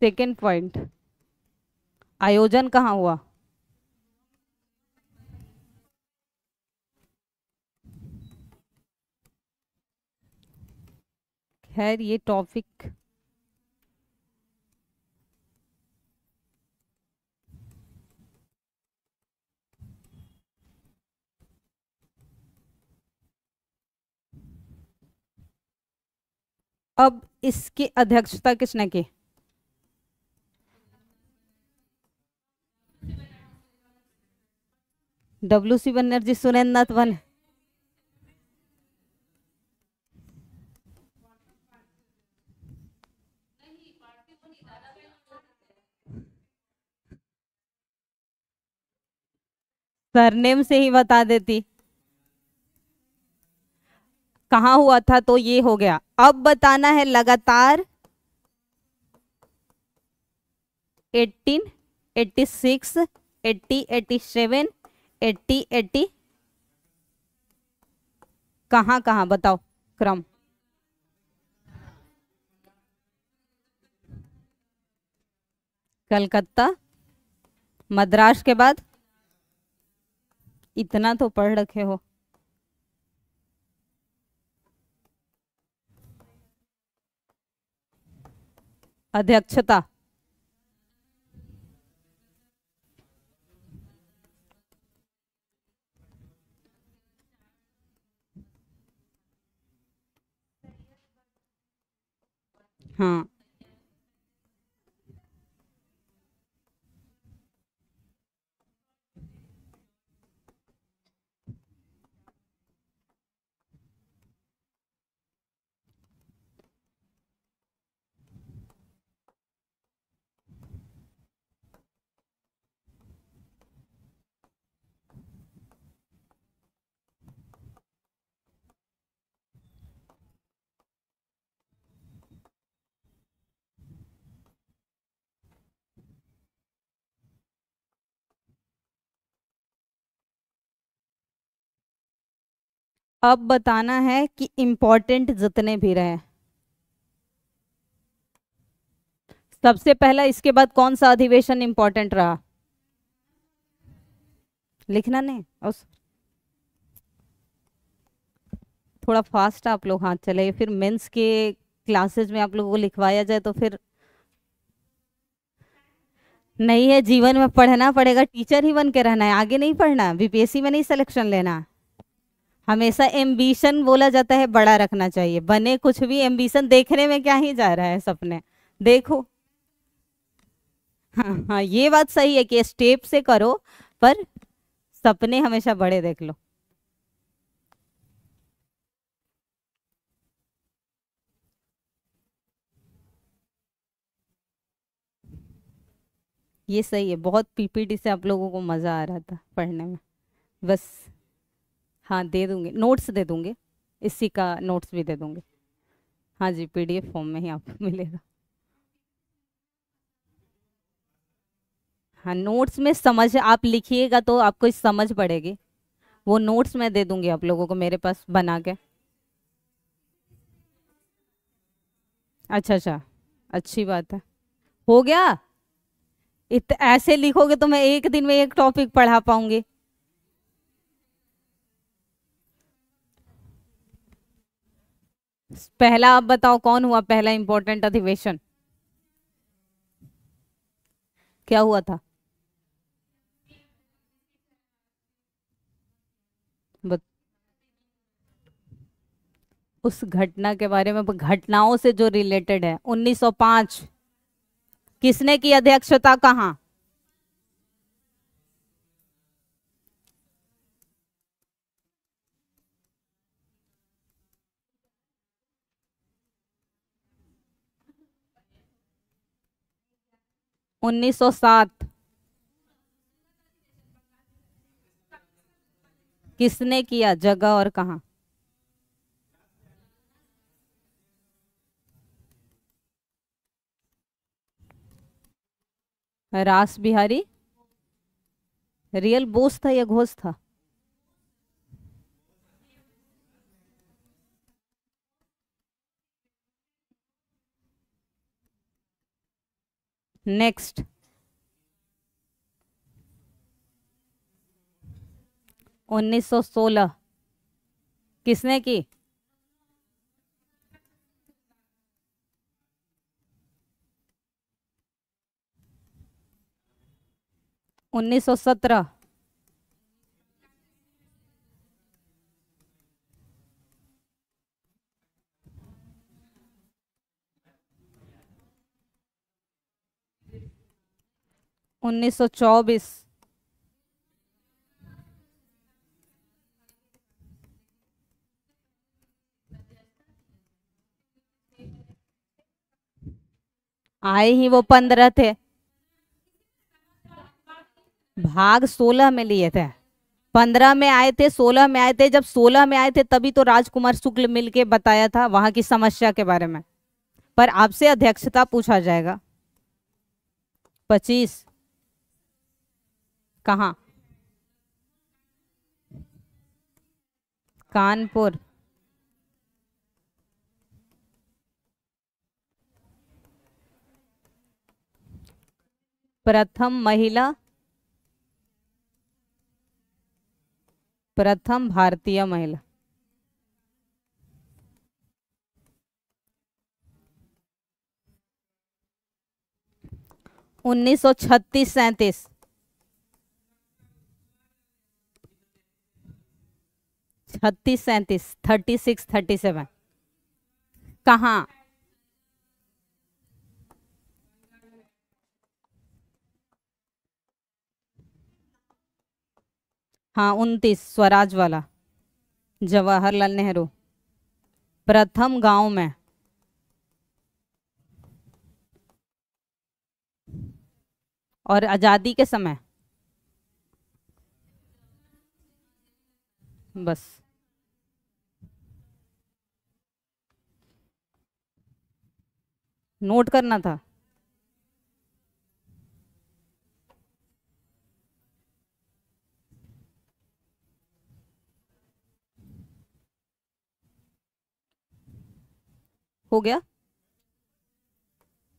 सेकेंड पॉइंट, आयोजन कहाँ हुआ? खैर ये टॉपिक अब इसकी अध्यक्षता किसने की? डब्ल्यू सी बनर्जी, सुरेंद्र नाथ बन। सरनेम से ही बता देती कहाँ हुआ था, तो ये हो गया। अब बताना है लगातार 1886, 80, 87, 80, कहाँ कहाँ बताओ क्रम। कलकत्ता, मद्रास के बाद? इतना तो पढ़ रखे हो। अध्यक्षता? हाँ, अब बताना है कि इम्पोर्टेंट जितने भी रहे। सबसे पहला, इसके बाद कौन सा अधिवेशन इम्पोर्टेंट रहा? लिखना नहीं उस, थोड़ा फास्ट आप लोग हाथ चलाइए, फिर मेंस के क्लासेस में आप लोगों को लिखवाया जाए तो फिर नहीं है। जीवन में पढ़ना पड़ेगा, टीचर ही बन के रहना है, आगे नहीं पढ़ना, बीपीएससी में नहीं सिलेक्शन लेना। हमेशा एम्बिशन बोला जाता है बड़ा रखना चाहिए, बने कुछ भी, एम्बिशन देखने में क्या ही जा रहा है, सपने देखो। हाँ हाँ, ये बात सही है कि स्टेप से करो, पर सपने हमेशा बड़े देख लो। ये सही है, बहुत पीपीटी से आप लोगों को मजा आ रहा था पढ़ने में। बस, हाँ दे दूंगी, नोट्स दे दूंगी, इसी का नोट्स भी दे दूंगी। हाँ जी, पीडीएफ फॉर्म में ही आपको मिलेगा। हाँ, नोट्स में समझ आप लिखिएगा तो आपको समझ पड़ेगी। वो नोट्स मैं दे दूंगी आप लोगों को मेरे पास बना के। अच्छा अच्छा, अच्छी बात है। हो गया। ऐसे लिखोगे तो मैं एक दिन में एक टॉपिक पढ़ा पाऊंगी। पहला आप बताओ, कौन हुआ पहला इंपॉर्टेंट अधिवेशन? क्या हुआ था? बत, उस घटना के बारे में, घटनाओं से जो रिलेटेड है। 1905। किसने की अध्यक्षता, कहाँ? 1907। किसने किया, जगह और कहाँ? रास बिहारी। रियल बोस था या घोष था? नेक्स्ट। 1916। किसने की? 1917। 1924। आए ही वो 15 थे। भाग 16 में लिए थे। 15 में आए थे, 16 में आए थे। जब 16 में आए थे तभी तो राजकुमार शुक्ल मिलके बताया था वहां की समस्या के बारे में। पर आपसे अध्यक्षता पूछा जाएगा। 25। कहाँ? कानपुर। प्रथम महिला, प्रथम भारतीय महिला। 1936 37। 36 37, 36 37। कहाँ? हाँ, 29 स्वराज वाला, जवाहरलाल नेहरू। प्रथम गांव में। और आजादी के समय। बस। नोट करना था। हो गया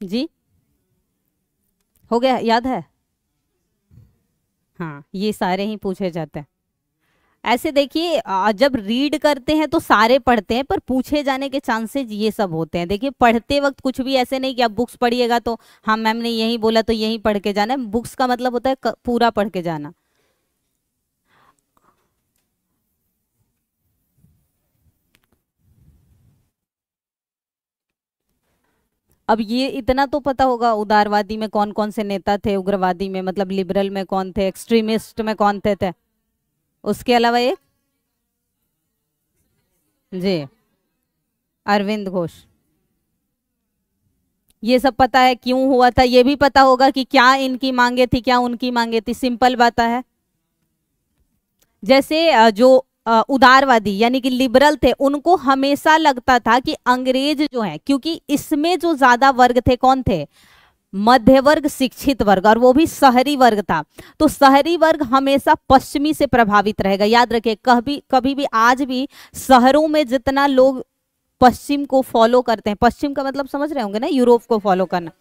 जी, हो गया, याद है? हाँ, ये सारे ही पूछे जाते हैं। ऐसे देखिए, जब रीड करते हैं तो सारे पढ़ते हैं, पर पूछे जाने के चांसेस ये सब होते हैं। देखिए, पढ़ते वक्त कुछ भी ऐसे नहीं कि आप बुक्स पढ़िएगा तो हाँ मैम ने यही बोला तो यही पढ़ के जाना है। बुक्स का मतलब होता है पूरा पढ़ के जाना। अब ये इतना तो पता होगा, उदारवादी में कौन कौन से नेता थे, उग्रवादी में मतलब लिबरल में कौन थे, एक्सट्रीमिस्ट में कौन थे। उसके अलावा एक जी, अरविंद घोष। ये सब पता है क्यों हुआ था, ये भी पता होगा कि क्या इनकी मांगे थी, क्या उनकी मांगे थी। सिंपल बात है। जैसे जो उदारवादी यानी कि लिबरल थे, उनको हमेशा लगता था कि अंग्रेज जो है, क्योंकि इसमें जो ज्यादा वर्ग थे कौन थे, मध्य वर्ग, शिक्षित वर्ग, और वो भी शहरी वर्ग था। तो शहरी वर्ग हमेशा पश्चिमी से प्रभावित रहेगा। याद रखिए, कभी कभी भी आज भी शहरों में जितना लोग पश्चिम को फॉलो करते हैं, पश्चिम का मतलब समझ रहे होंगे ना, यूरोप को फॉलो करना,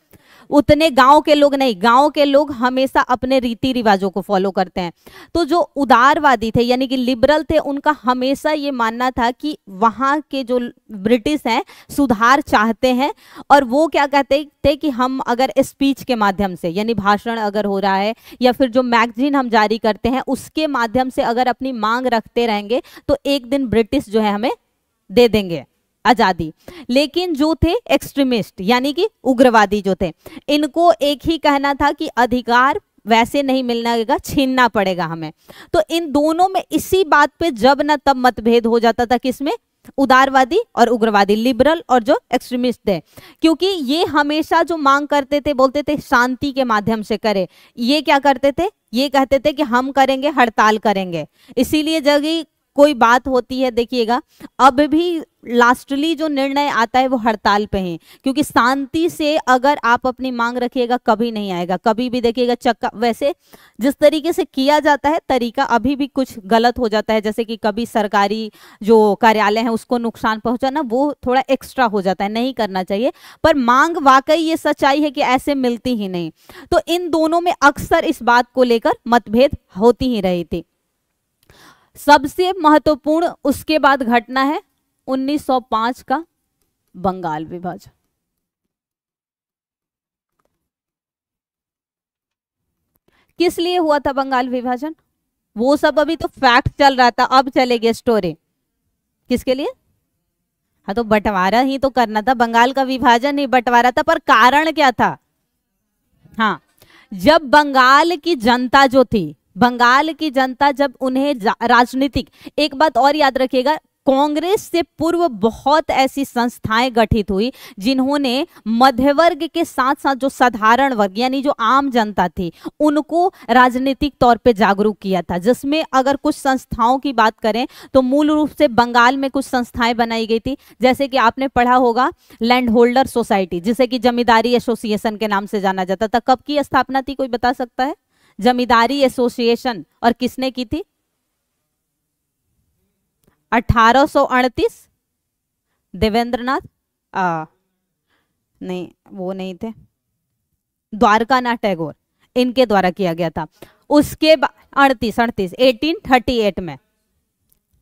उतने गांव के लोग नहीं। गांव के लोग हमेशा अपने रीति रिवाजों को फॉलो करते हैं। तो जो उदारवादी थे यानी कि लिबरल थे, उनका हमेशा ये मानना था कि वहां के जो ब्रिटिश हैं सुधार चाहते हैं, और वो क्या कहते थे कि हम अगर स्पीच के माध्यम से, यानी भाषण अगर हो रहा है या फिर जो मैगजीन हम जारी करते हैं उसके माध्यम से अगर अपनी मांग रखते रहेंगे तो एक दिन ब्रिटिश जो है हमें दे देंगे आजादी। लेकिन जो थे एक्सट्रीमिस्ट यानी कि उग्रवादी जो थे, इनको एक ही कहना था कि अधिकार वैसे नहीं मिलना, छीनना पड़ेगा हमें। तो इन दोनों में इसी बात पे जब न तब मतभेद हो जाता था, किसमें, उदारवादी और उग्रवादी, लिबरल और जो एक्सट्रीमिस्ट थे। क्योंकि ये हमेशा जो मांग करते थे, बोलते थे शांति के माध्यम से करे। ये क्या करते थे, ये कहते थे कि हम करेंगे, हड़ताल करेंगे। इसीलिए जब कोई बात होती है, देखिएगा अब भी लास्टली जो निर्णय आता है वो हड़ताल पे है, क्योंकि शांति से अगर आप अपनी मांग रखिएगा कभी नहीं आएगा। कभी भी देखिएगा चक्का, वैसे जिस तरीके से किया जाता है तरीका अभी भी कुछ गलत हो जाता है, जैसे कि कभी सरकारी जो कार्यालय है उसको नुकसान पहुंचाना, वो थोड़ा एक्स्ट्रा हो जाता है, नहीं करना चाहिए। पर मांग वाकई ये सच्चाई है कि ऐसे मिलती ही नहीं। तो इन दोनों में अक्सर इस बात को लेकर मतभेद होती ही रही थी। सबसे महत्वपूर्ण उसके बाद घटना है 1905 का बंगाल विभाजन। किस लिए हुआ था बंगाल विभाजन? वो सब अभी तो फैक्ट चल रहा था, अब चलेगी स्टोरी। किसके लिए? हाँ, तो बंटवारा ही तो करना था, बंगाल का विभाजन ही बंटवारा था। पर कारण क्या था? हाँ, जब बंगाल की जनता जो थी, बंगाल की जनता जब उन्हें राजनीतिक, एक बात और याद रखिएगा, कांग्रेस से पूर्व बहुत ऐसी संस्थाएं गठित हुई जिन्होंने मध्य वर्ग के साथ साथ जो साधारण वर्ग यानी जो आम जनता थी उनको राजनीतिक तौर पे जागरूक किया था। जिसमें अगर कुछ संस्थाओं की बात करें तो मूल रूप से बंगाल में कुछ संस्थाएं बनाई गई थी, जैसे कि आपने पढ़ा होगा लैंड होल्डर सोसाइटी, जिसे कि जमींदारी एसोसिएशन के नाम से जाना जाता था। कब की स्थापना थी, कोई बता सकता है? जमींदारी एसोसिएशन, और किसने की थी? 1838। देवेंद्रनाथ नहीं, वो नहीं थे, द्वारकानाथ टैगोर, इनके द्वारा किया गया था। उसके बाद 38 1838 में,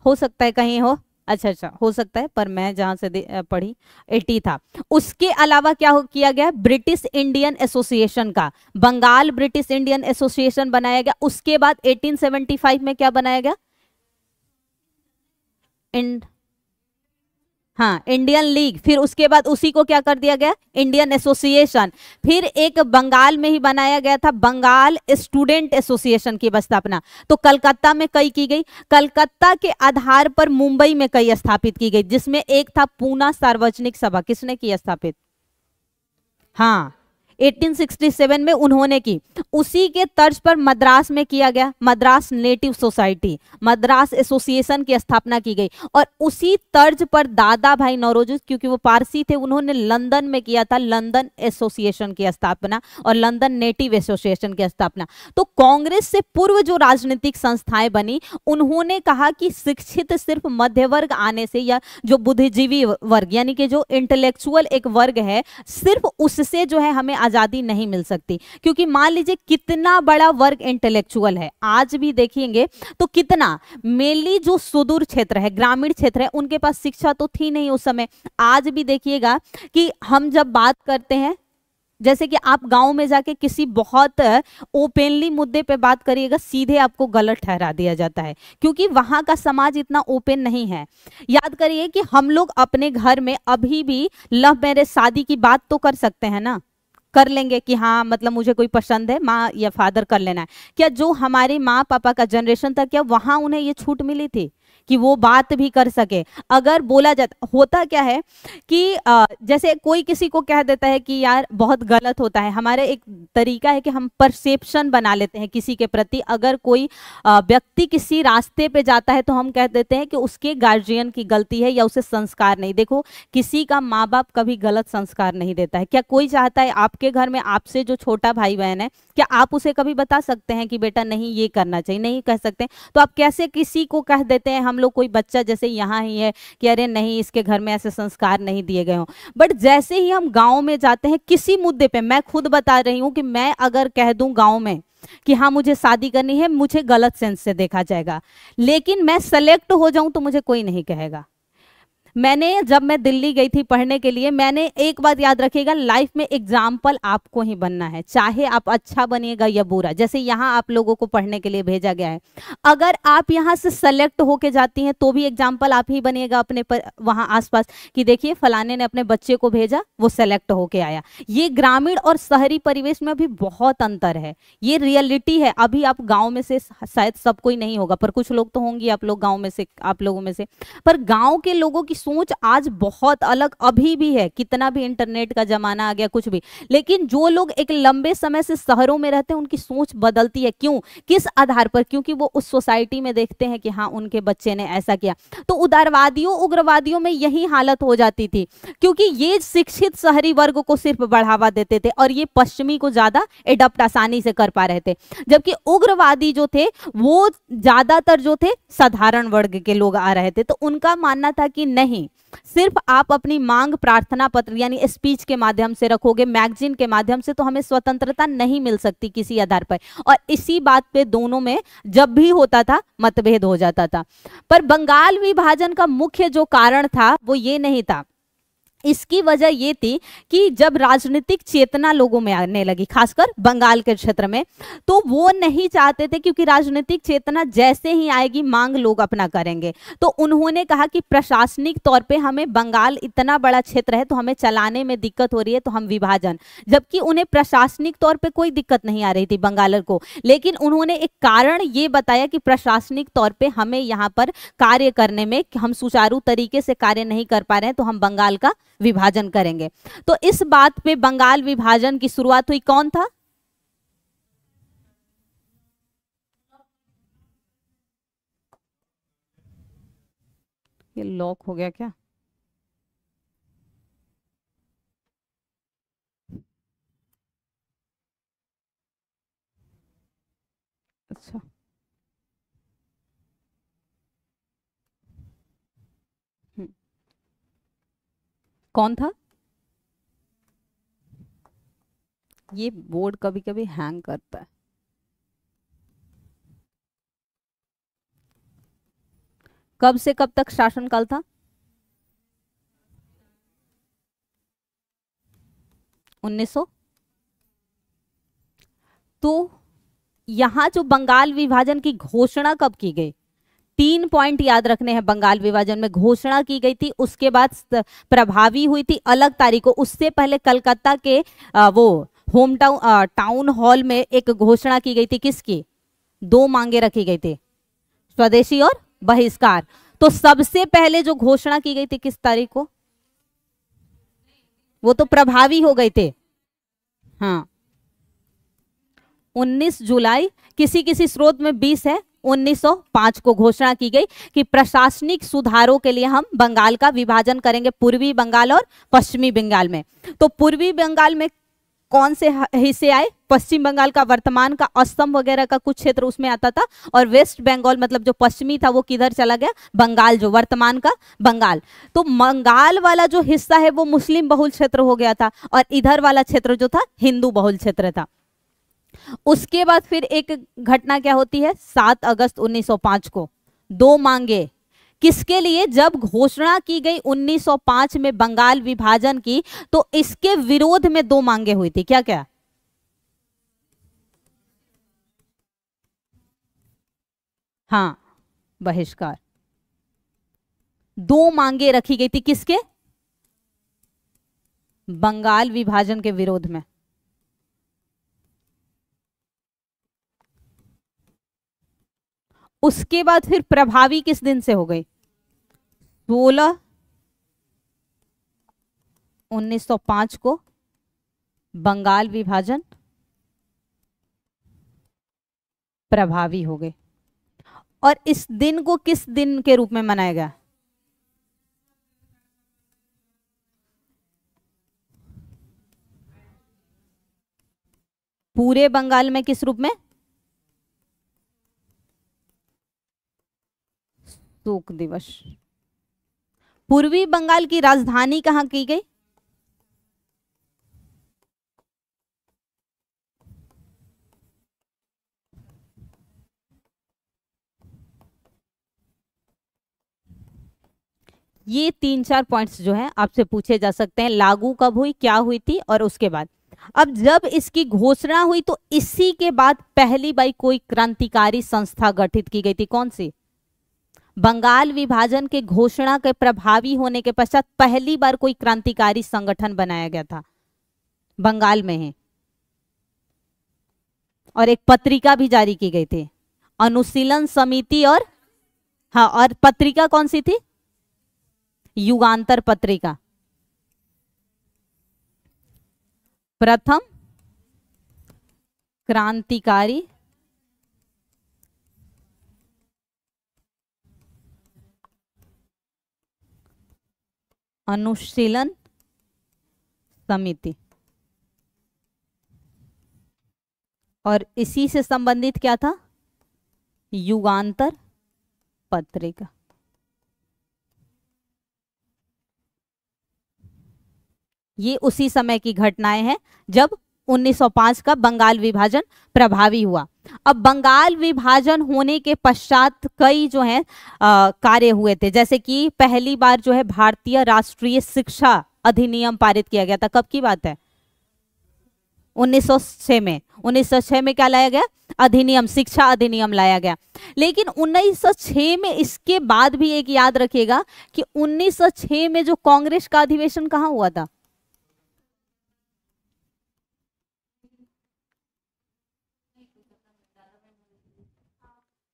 हो सकता है कहीं हो, अच्छा अच्छा हो सकता है, पर मैं जहां से पढ़ी 80 था। उसके अलावा क्या किया गया? ब्रिटिश इंडियन एसोसिएशन का, बंगाल ब्रिटिश इंडियन एसोसिएशन बनाया गया। उसके बाद 1875 में क्या बनाया गया? हाँ, इंडियन लीग। फिर उसके बाद उसी को क्या कर दिया गया? Indian association. फिर एक बंगाल में ही बनाया गया था बंगाल स्टूडेंट एसोसिएशन की स्थापना। तो कलकत्ता में कई की गई, कलकत्ता के आधार पर मुंबई में कई स्थापित की गई, जिसमें एक था पूना सार्वजनिक सभा। किसने की स्थापित? हाँ, 1867 में उन्होंने की। उसी के तर्ज पर मद्रास में किया गया, Madras native society, Madras association की स्थापना की गई। और उसी तर्ज पर दादा भाई नौरोजी, क्योंकि वो पारसी थे, उन्होंने लंदन में किया था लंदन एसोसिएशन की स्थापना और लंदन नेटिव एसोसिएशन की स्थापना। तो कांग्रेस से पूर्व जो राजनीतिक संस्थाएं बनी, उन्होंने कहा कि शिक्षित सिर्फ मध्य वर्ग आने से, या जो बुद्धिजीवी वर्ग यानी कि जो इंटेलेक्चुअल एक वर्ग है, सिर्फ उससे जो है हमें आजादी नहीं मिल सकती। क्योंकि मान लीजिए कितना बड़ा वर्ग इंटेलेक्चुअल है, आज भी देखिएंगे तो कितना, मेनली जो सुदूर क्षेत्र है, ग्रामीण क्षेत्र है, उनके पास शिक्षा तो थी नहीं उस समय। आज भी देखिएगा कि हम जब बात करते हैं, जैसे कि आप गांव में जाके किसी बहुत ओपनली मुद्दे पे बात करिएगा, सीधे आपको गलत ठहरा दिया जाता है, क्योंकि वहां का समाज इतना ओपन नहीं है। याद करिए कि हम लोग अपने घर में अभी भी लव मैरिज शादी की बात तो कर सकते हैं ना, कर लेंगे कि हाँ मतलब मुझे कोई पसंद है, माँ या फादर कर लेना है। क्या जो हमारे माँ पापा का जनरेशन था, क्या वहां उन्हें ये छूट मिली थी कि वो बात भी कर सके? अगर बोला जाता, होता क्या है कि जैसे कोई किसी को कह देता है कि यार बहुत गलत होता है, हमारे एक तरीका है कि हम परसेप्शन बना लेते हैं किसी के प्रति। अगर कोई व्यक्ति किसी रास्ते पे जाता है तो हम कह देते हैं कि उसके गार्जियन की गलती है या उसे संस्कार नहीं। देखो, किसी का माँ बाप कभी गलत संस्कार नहीं देता है। क्या कोई चाहता है आपके घर में आपसे जो छोटा भाई बहन है, क्या आप उसे कभी बता सकते हैं कि बेटा नहीं ये करना चाहिए? नहीं कह सकते। तो आप कैसे किसी को कह देते हैं, हम लोग कोई बच्चा जैसे यहाँ ही है कि अरे नहीं इसके घर में ऐसे संस्कार नहीं दिए गए हों। बट जैसे ही हम गांव में जाते हैं किसी मुद्दे पे, मैं खुद बता रही हूँ कि मैं अगर कह दूं गांव में कि हाँ मुझे शादी करनी है, मुझे गलत सेंस से देखा जाएगा। लेकिन मैं सेलेक्ट हो जाऊं तो मुझे कोई नहीं कहेगा। मैंने जब मैं दिल्ली गई थी पढ़ने के लिए, मैंने एक बात याद रखिएगा, लाइफ में एग्जाम्पल आपको ही बनना है, चाहे आप अच्छा बनिएगा या बुरा। जैसे यहाँ आप लोगों को पढ़ने के लिए भेजा गया है, अगर आप यहाँ से सेलेक्ट होके जाती हैं तो भी एग्जाम्पल आप ही बनिएगा अपने पर वहाँ आसपास, कि देखिए फलाने ने अपने बच्चे को भेजा, वो सेलेक्ट होके आया। ये ग्रामीण और शहरी परिवेश में अभी बहुत अंतर है, ये रियलिटी है। अभी आप गाँव में से शायद सब कोई नहीं होगा, पर कुछ लोग तो होंगे आप लोग गाँव में से, आप लोगों में से, पर गाँव के लोगों की सोच आज बहुत अलग अभी भी है। कितना भी इंटरनेट का जमाना आ गया कुछ भी, लेकिन जो लोग एक लंबे समय से शहरों में रहते हैं उनकी सोच बदलती है। क्यों, किस आधार पर? क्योंकि वो उस सोसाइटी में देखते हैं कि हाँ उनके बच्चे ने ऐसा किया। तो उदारवादियों उग्रवादियों में यही हालत हो जाती थी, क्योंकि ये शिक्षित शहरी वर्ग को सिर्फ बढ़ावा देते थे और ये पश्चिमी को ज्यादा एडप्ट आसानी से कर पा रहे थे। जबकि उग्रवादी जो थे वो ज्यादातर जो थे साधारण वर्ग के लोग आ रहे थे। तो उनका मानना था कि नहीं, सिर्फ आप अपनी मांग प्रार्थना पत्र यानी स्पीच के माध्यम से रखोगे, मैगजीन के माध्यम से, तो हमें स्वतंत्रता नहीं मिल सकती किसी आधार पर। और इसी बात पे दोनों में जब भी होता था मतभेद हो जाता था। पर बंगाल विभाजन का मुख्य जो कारण था वो ये नहीं था। इसकी वजह ये थी कि जब राजनीतिक चेतना लोगों में आने लगी, खासकर बंगाल के क्षेत्र में, तो वो नहीं चाहते थे, क्योंकि राजनीतिक चेतना जैसे ही आएगी मांग लोग अपना करेंगे। तो उन्होंने कहा कि प्रशासनिक तौर पे हमें, बंगाल इतना बड़ा क्षेत्र है तो हमें चलाने में दिक्कत हो रही है, तो हम विभाजन। जबकि उन्हें प्रशासनिक तौर पे कोई दिक्कत नहीं आ रही थी बंगालर को, लेकिन उन्होंने एक कारण ये बताया कि प्रशासनिक तौर पे हमें यहाँ पर कार्य करने में, हम सुचारू तरीके से कार्य नहीं कर पा रहे हैं, तो हम बंगाल का विभाजन करेंगे। तो इस बात पे बंगाल विभाजन की शुरुआत हुई। कौन था? ये लॉक हो गया क्या? अच्छा, कौन था? ये बोर्ड कभी कभी हैंग करता है। कब से कब तक शासनकाल था? 1900। तो यहां जो बंगाल विभाजन की घोषणा कब की गई? 3 पॉइंट याद रखने हैं। बंगाल विभाजन में घोषणा की गई थी, उसके बाद प्रभावी हुई थी अलग तारीख को। उससे पहले कलकत्ता के वो होम टाउन हॉल में एक घोषणा की गई थी। किसकी? 2 मांगे रखी गई थी, स्वदेशी और बहिष्कार। तो सबसे पहले जो घोषणा की गई थी किस तारीख को? वो तो प्रभावी हो गए थे। हाँ 19 जुलाई, किसी किसी स्रोत में 20 है, 1905 को घोषणा की गई कि प्रशासनिक सुधारों के लिए हम बंगाल का विभाजन करेंगे, पूर्वी बंगाल और पश्चिमी बंगाल में। तो पूर्वी बंगाल में कौन से हिस्से आए? पश्चिम बंगाल का वर्तमान का असम वगैरह का कुछ क्षेत्र उसमें आता था, और वेस्ट बंगाल मतलब जो पश्चिमी था वो किधर चला गया? बंगाल, जो वर्तमान का बंगाल। तो बंगाल वाला जो हिस्सा है वो मुस्लिम बहुल क्षेत्र हो गया था, और इधर वाला क्षेत्र जो था हिंदू बहुल क्षेत्र था। उसके बाद फिर एक घटना क्या होती है? 7 अगस्त 1905 को दो मांगे किसके लिए? जब घोषणा की गई 1905 में बंगाल विभाजन की, तो इसके विरोध में दो मांगे हुई थी। क्या क्या? हाँ बहिष्कार। दो मांगे रखी गई थी किसके? बंगाल विभाजन के विरोध में। उसके बाद फिर प्रभावी किस दिन से हो गई? 16/1905 को बंगाल विभाजन प्रभावी हो गए। और इस दिन को किस दिन के रूप में मनाया गया? पूरे बंगाल में किस रूप में? शोक दिवस। पूर्वी बंगाल की राजधानी कहां की गई? ये 3-4 पॉइंट्स जो है आपसे पूछे जा सकते हैं। लागू कब हुई, क्या हुई थी, और उसके बाद। अब जब इसकी घोषणा हुई तो इसी के बाद पहली बार कोई क्रांतिकारी संस्था गठित की गई थी। कौन सी? बंगाल विभाजन के घोषणा के प्रभावी होने के पश्चात पहली बार कोई क्रांतिकारी संगठन बनाया गया था बंगाल में है, और एक पत्रिका भी जारी की गई थी, अनुशीलन समिति। और हाँ, और पत्रिका कौन सी थी? युगांतर पत्रिका। प्रथम क्रांतिकारी अनुशीलन समिति। और इसी से संबंधित क्या था? युगांतर पत्रिका। ये उसी समय की घटनाएं हैं जब 1905 का बंगाल विभाजन प्रभावी हुआ। अब बंगाल विभाजन होने के पश्चात कई जो है कार्य हुए थे, जैसे कि पहली बार जो है भारतीय राष्ट्रीय शिक्षा अधिनियम पारित किया गया था। कब की बात है? 1906 में। 1906 में क्या लाया गया? अधिनियम, शिक्षा अधिनियम लाया गया। लेकिन 1906 में इसके बाद भी एक याद रखिएगा कि 1906 में जो कांग्रेस का अधिवेशन कहाँ हुआ था?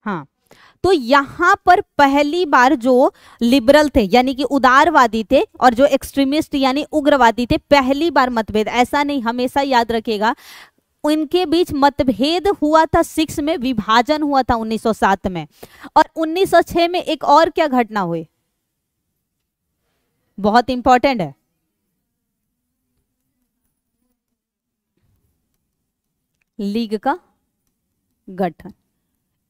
हाँ, तो यहां पर पहली बार जो लिबरल थे यानी कि उदारवादी थे और जो एक्सट्रीमिस्ट यानी उग्रवादी थे, पहली बार मतभेद, ऐसा नहीं, हमेशा याद रखिएगा, उनके बीच मतभेद हुआ था 6 में, विभाजन हुआ था 1907 में। और 1906 में एक और क्या घटना हुई, बहुत इंपॉर्टेंट है, लीग का गठन।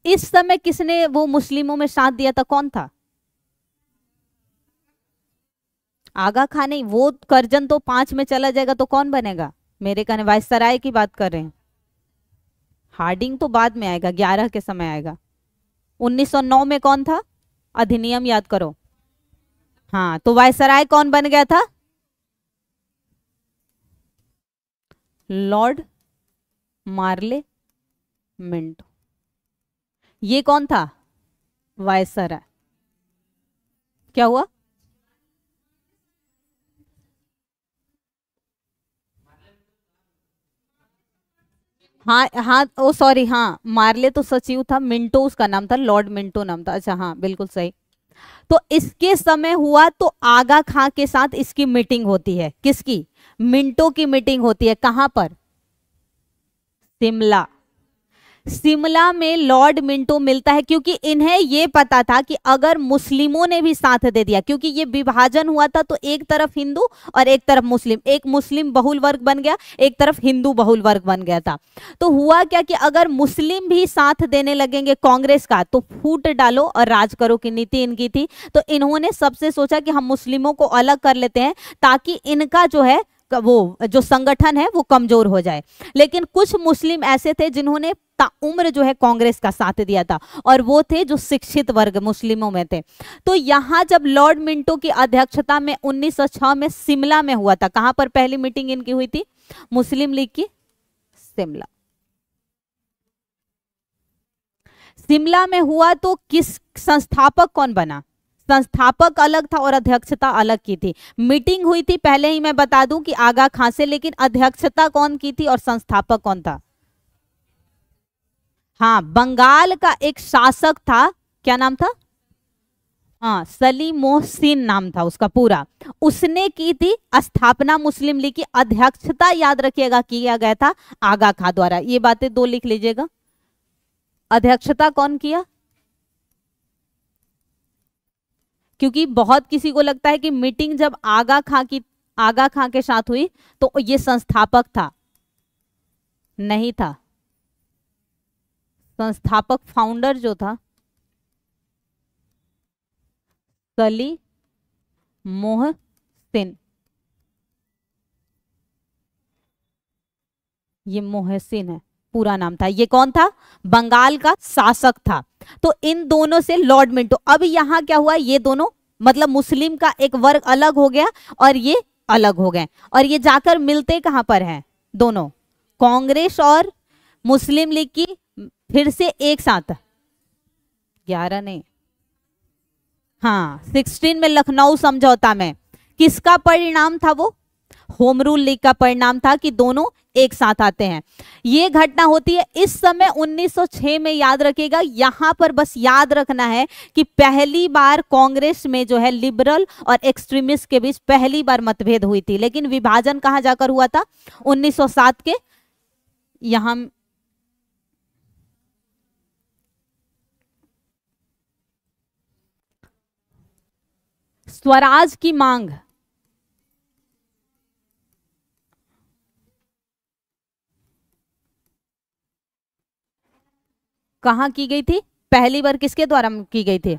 इस समय किसने वो मुस्लिमों में साथ दिया था? कौन था? आगा खान। नहीं, वो करजन तो 5 में चला जाएगा तो कौन बनेगा? मेरे कहने वायसराय की बात कर रहे हैं। हार्डिंग तो बाद में आएगा, 11 के समय आएगा। 1909 में कौन था? अधिनियम याद करो। हाँ, तो वायसराय कौन बन गया था? Lord Morley Minto. ये कौन था? वायसराय। क्या हुआ? हाँ हाँ, ओ सॉरी, हाँ, मार्ले तो सचिव था, मिंटो उसका नाम था, लॉर्ड मिंटो नाम था। अच्छा हाँ, बिल्कुल सही। तो इसके समय हुआ तो आगा खां के साथ इसकी मीटिंग होती है। किसकी? मिंटो की मीटिंग होती है। कहां पर? शिमला। शिमला में लॉर्ड मिंटो मिलता है क्योंकि इन्हें ये पता था कि अगर मुस्लिमों ने भी साथ दे दिया, क्योंकि ये विभाजन हुआ था तो एक तरफ हिंदू और एक तरफ मुस्लिम, एक मुस्लिम बहुल वर्ग बन गया, एक तरफ हिंदू बहुल वर्ग बन गया था। तो हुआ क्या कि अगर मुस्लिम भी साथ देने लगेंगे कांग्रेस का तो फूट डालो और राज करो की नीति इनकी थी। तो इन्होंने सबसे सोचा कि हम मुस्लिमों को अलग कर लेते हैं ताकि इनका जो है वो जो संगठन है वो कमजोर हो जाए। लेकिन कुछ मुस्लिम ऐसे थे जिन्होंने ताउम्र जो है कांग्रेस का साथ दिया था, और वो थे जो शिक्षित वर्ग मुस्लिमों में थे। तो यहां जब लॉर्ड मिंटो की अध्यक्षता में 1906 में शिमला में हुआ था, कहां पर पहली मीटिंग इनकी हुई थी? मुस्लिम लीग की शिमला। शिमला में हुआ तो किस संस्थापक कौन बना? संस्थापक अलग था और अध्यक्षता अलग की थी। मीटिंग हुई थी पहले ही मैं बता दूं कि आगा खां से, लेकिन अध्यक्षता कौन की थी और संस्थापक कौन था? हाँ, बंगाल का एक शासक था, क्या नाम था? हाँ, सलीम मोहसिन नाम था उसका पूरा। उसने की थी स्थापना मुस्लिम लीग की। अध्यक्षता याद रखिएगा किया गया था आगा खां द्वारा। ये बातें दो लिख लीजिएगा। अध्यक्षता कौन किया? क्योंकि बहुत किसी को लगता है कि मीटिंग जब आगा खां के साथ हुई तो ये संस्थापक था, नहीं था। संस्थापक फाउंडर जो था सलीम मोहसिन, ये मोहसिन है पूरा नाम था। ये कौन था? बंगाल का शासक था। तो इन दोनों से लॉर्ड मिंटो, अब यहां क्या हुआ, ये दोनों मतलब मुस्लिम का एक वर्ग अलग हो गया और ये अलग हो गए, और ये जाकर मिलते कहां पर हैं दोनों? कांग्रेस और मुस्लिम लीग की फिर से एक साथ 11 नहीं, हाँ 16 में लखनऊ समझौता में किसका परिणाम था? वो होम रूल लीग का परिणाम था कि दोनों एक साथ आते हैं। ये घटना होती है इस समय 1906 में। याद रखिएगा, यहां पर बस याद रखना है कि पहली बार कांग्रेस में जो है लिबरल और एक्सट्रीमिस्ट के बीच पहली बार मतभेद हुई थी। लेकिन विभाजन कहां जाकर हुआ था? 1907 के यहां स्वराज की मांग कहां की गई थी? पहली बार किसके द्वारा की गई थी?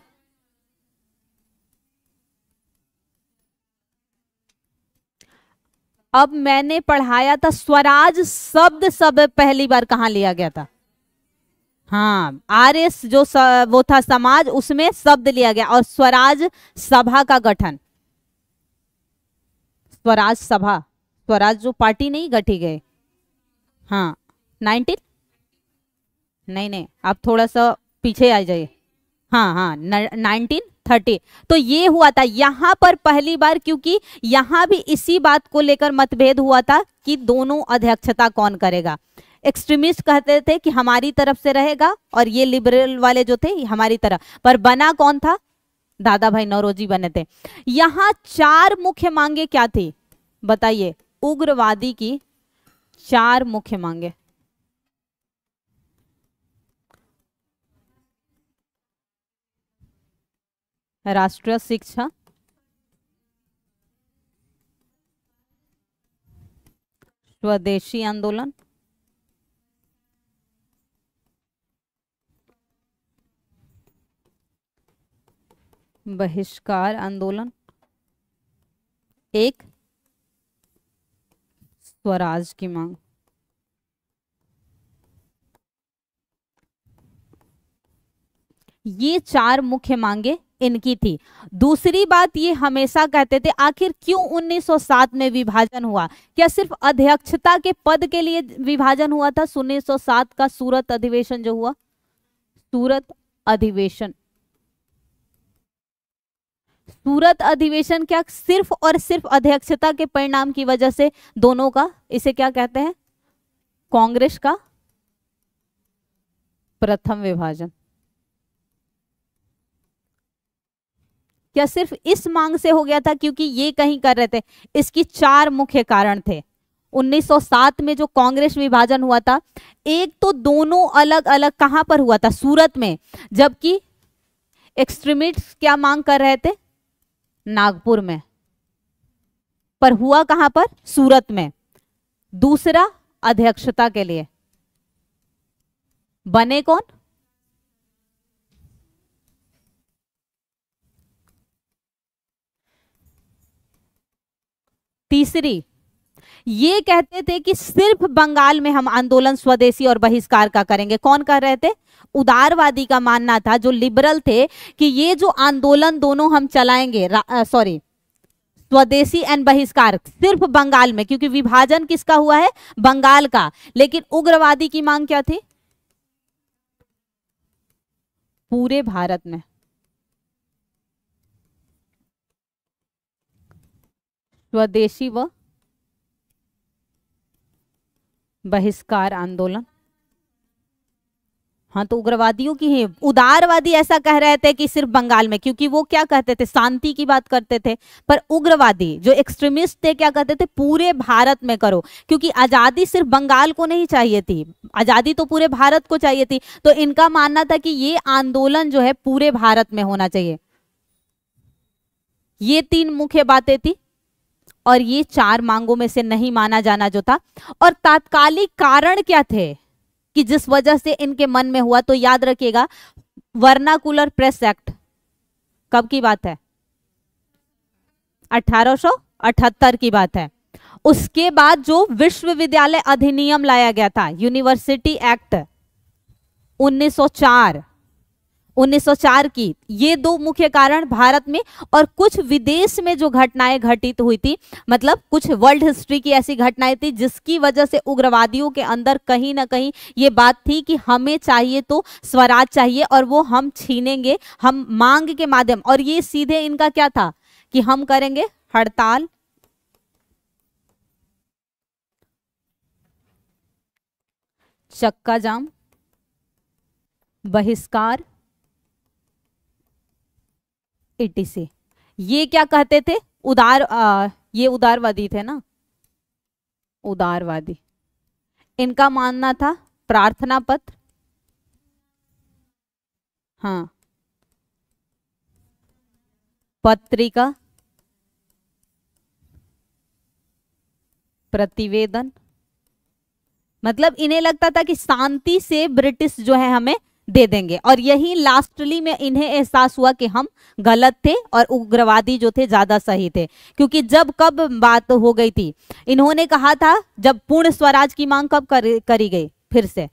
अब मैंने पढ़ाया था स्वराज शब्द सब पहली बार कहां लिया गया था? हाँ, आर्यस जो वो था समाज, उसमें शब्द लिया गया, और स्वराज सभा का गठन, स्वराज सभा, स्वराज जो पार्टी नहीं गठी गई। हाँ 19 नहीं, आप थोड़ा सा पीछे आ जाइए। हाँ 1930। तो ये हुआ था यहां पर पहली बार, क्योंकि यहां भी इसी बात को लेकर मतभेद हुआ था कि दोनों अध्यक्षता कौन करेगा। एक्सट्रीमिस्ट कहते थे कि हमारी तरफ से रहेगा, और ये लिबरल वाले जो थे हमारी तरफ, पर बना कौन था? दादा भाई नौरोजी बने थे। यहां 4 मुख्य मांगे क्या थी बताइए? उग्रवादी की 4 मुख्य मांगे। राष्ट्रीय शिक्षा, स्वदेशी आंदोलन, बहिष्कार आंदोलन, एक स्वराज की मांग। ये 4 मुख्य मांगे इनकी थी। दूसरी बात ये हमेशा कहते थे, आखिर क्यों 1907 में विभाजन हुआ? क्या सिर्फ अध्यक्षता के पद के लिए विभाजन हुआ था? 1907 का सूरत अधिवेशन जो हुआ, सूरत अधिवेशन, सूरत अधिवेशन क्या सिर्फ और सिर्फ अध्यक्षता के परिणाम की वजह से दोनों का, इसे क्या कहते हैं? कांग्रेस का प्रथम विभाजन। क्या सिर्फ इस मांग से हो गया था? क्योंकि ये कहीं कर रहे थे। इसकी 4 मुख्य कारण थे। 1907 में जो कांग्रेस विभाजन हुआ था, एक तो दोनों अलग अलग कहां पर हुआ था, सूरत में, जबकि एक्सट्रीमिस्ट क्या मांग कर रहे थे, नागपुर में, पर हुआ कहां पर, सूरत में। दूसरा, अध्यक्षता के लिए बने कौन, तीसरी, ये कहते थे कि सिर्फ बंगाल में हम आंदोलन स्वदेशी और बहिष्कार का करेंगे। कौन कर रहे थे, उदारवादी का मानना था, जो लिबरल थे, कि ये जो आंदोलन दोनों हम चलाएंगे, सॉरी, स्वदेशी एंड बहिष्कार सिर्फ बंगाल में, क्योंकि विभाजन किसका हुआ है, बंगाल का। लेकिन उग्रवादी की मांग क्या थी, पूरे भारत में। स्वदेशी व बहिष्कार आंदोलन, हाँ, तो उग्रवादियों की है। उदारवादी ऐसा कह रहे थे कि सिर्फ बंगाल में, क्योंकि वो क्या कहते थे, शांति की बात करते थे। पर उग्रवादी जो एक्सट्रीमिस्ट थे क्या कहते थे, पूरे भारत में करो, क्योंकि आजादी सिर्फ बंगाल को नहीं चाहिए थी, आजादी तो पूरे भारत को चाहिए थी। तो इनका मानना था कि ये आंदोलन जो है पूरे भारत में होना चाहिए। ये तीन मुख्य बातें थी, और ये चार मांगों में से नहीं माना जाना जो था। और तात्कालिक कारण क्या थे कि जिस वजह से इनके मन में हुआ, तो याद रखिएगा, वर्नाकुलर प्रेस एक्ट कब की बात है, 1878 की बात है। उसके बाद जो विश्वविद्यालय अधिनियम लाया गया था, यूनिवर्सिटी एक्ट 1904 की, ये दो मुख्य कारण भारत में और कुछ विदेश में जो घटनाएं घटित हुई थी, मतलब कुछ वर्ल्ड हिस्ट्री की ऐसी घटनाएं थी जिसकी वजह से उग्रवादियों के अंदर कहीं ना कहीं ये बात थी कि हमें चाहिए तो स्वराज चाहिए, और वो हम छीनेंगे, हम मांग के माध्यम। और ये सीधे इनका क्या था कि हम करेंगे हड़ताल, चक्का जाम, बहिष्कार, etc। ये क्या कहते थे, ये उदारवादी थे ना, उदारवादी। इनका मानना था प्रार्थना पत्र, हाँ, पत्रिका, प्रतिवेदन, मतलब इन्हें लगता था कि शांति से ब्रिटिश जो है हमें दे देंगे। और यही लास्टली में इन्हें एहसास हुआ कि हम गलत थे और उग्रवादी जो थे ज्यादा सही थे। क्योंकि जब कब बात हो गई थी, इन्होंने कहा था, जब पूर्ण स्वराज की मांग कब करी गई फिर से,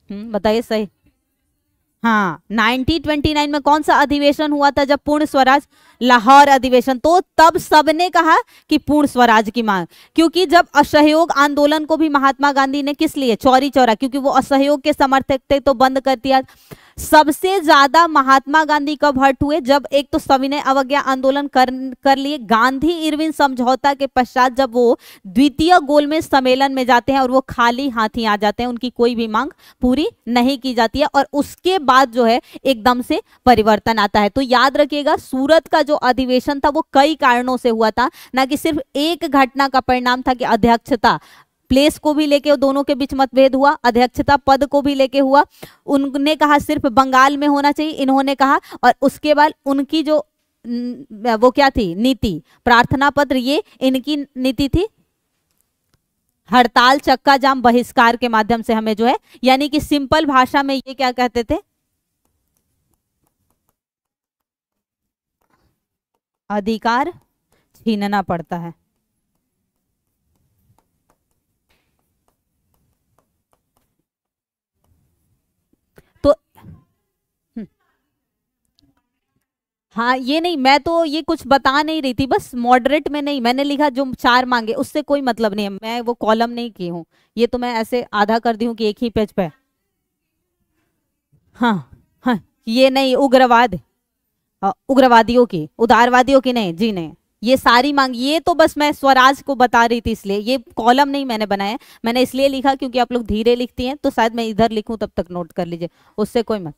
बताइए सही, हाँ, 1929 में कौन सा अधिवेशन हुआ था जब पूर्ण स्वराज, लाहौर अधिवेशन। तो तब सबने कहा कि पूर्ण स्वराज की मांग, क्योंकि जब असहयोग आंदोलन को भी महात्मा गांधी ने किस लिए, चौरी चौरा, क्योंकि वो असहयोग के समर्थक थे तो बंद कर दिया। सबसे ज्यादा महात्मा गांधी कब हर्ट हुए, जब एक तो सविनय अवज्ञा आंदोलन कर लिए, गांधी इरविन समझौता के पश्चात जब वो द्वितीय गोलमेज सम्मेलन में जाते हैं और वो खाली हाथी आ जाते हैं, उनकी कोई भी मांग पूरी नहीं की जाती है, और उसके बाद जो है एकदम से परिवर्तन आता है। तो याद रखिएगा, सूरत का जो अधिवेशन था वो कई कारणों से हुआ था, ना कि सिर्फ एक घटना का परिणाम था कि अध्यक्षता प्लेस को भी लेके दोनों के बीच मतभेद हुआ, अध्यक्षता पद को भी लेके हुआ। उन्होंने कहा सिर्फ बंगाल में होना चाहिए, इन्होंने कहा, और उसके बाद उनकी जो वो क्या थी नीति, प्रार्थना पत्र, ये इनकी नीति थी, हड़ताल, चक्का जाम, बहिष्कार के माध्यम से हमें जो है, यानी कि सिंपल भाषा में ये क्या कहते थे, अधिकार छीनना पड़ता है। तो हाँ, ये नहीं, मैं तो ये कुछ बता नहीं रही थी, बस मॉडरेट में नहीं, मैंने लिखा जो चार मांगे उससे कोई मतलब नहीं है, मैं वो कॉलम नहीं की हूँ, ये तो मैं ऐसे आधा कर दी हूँ कि एक ही पेज पे। हाँ, हाँ, ये नहीं, उग्रवाद, उग्रवादियों की, उदारवादियों की नहीं जी, नहीं, ये सारी मांग, ये तो बस मैं स्वराज को बता रही थी, इसलिए ये कॉलम नहीं मैंने बनाया, मैंने इसलिए लिखा क्योंकि आप लोग धीरे लिखती हैं, तो शायद मैं इधर लिखूं तब तक नोट कर लीजिए, उससे कोई मत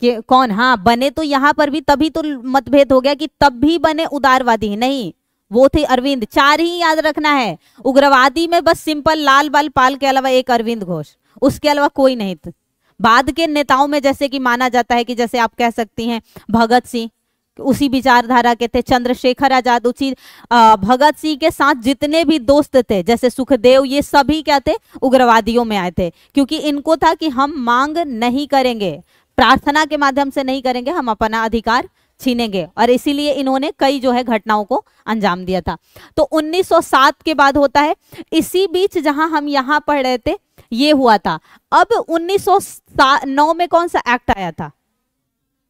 कि कौन, हाँ, बने तो यहाँ पर भी, तभी तो मतभेद हो गया कि तब भी बने उदारवादी, नहीं, वो थे अरविंद, 4 ही याद रखना है। उग्रवादी में बस सिंपल लाल बाल पाल के अलावा एक अरविंद घोष, उसके अलावा कोई नहीं था। बाद के नेताओं में जैसे कि माना जाता है कि जैसे आप कह सकती हैं भगत सिंह, उसी विचारधारा के थे। चंद्रशेखर आजाद उसी भगत सिंह के साथ जितने भी दोस्त थे जैसे सुखदेव, ये सभी क्या थे, उग्रवादियों में आए थे, क्योंकि इनको था कि हम मांग नहीं करेंगे, प्रार्थना के माध्यम से नहीं करेंगे, हम अपना अधिकार छीनेंगे, और इसीलिए इन्होंने कई जो है घटनाओं को अंजाम दिया था। तो 1907 के बाद होता है। इसी बीच जहां हम यहां पढ़ रहे थे ये हुआ था। अब 1909 में कौन सा एक्ट आया था,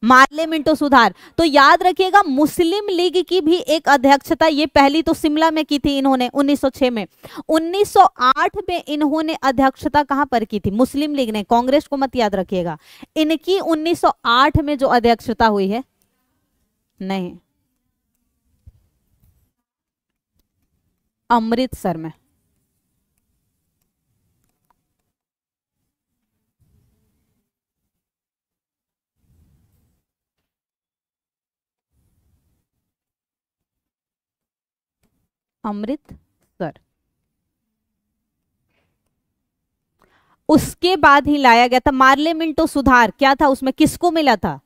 मार्ले मिंटो सुधार। तो याद रखिएगा मुस्लिम लीग की भी एक अध्यक्षता, ये पहली तो शिमला में की थी इन्होंने 1906 में। 1908 में इन्होंने अध्यक्षता कहां पर की थी, मुस्लिम लीग ने, कांग्रेस को मत याद रखिएगा। इनकी 1908 में जो अध्यक्षता हुई है, नहीं, अमृतसर में। अमृतसर, उसके बाद ही लाया गया था। मार्ले मिंटो सुधार क्या था, उसमें किसको मिला था,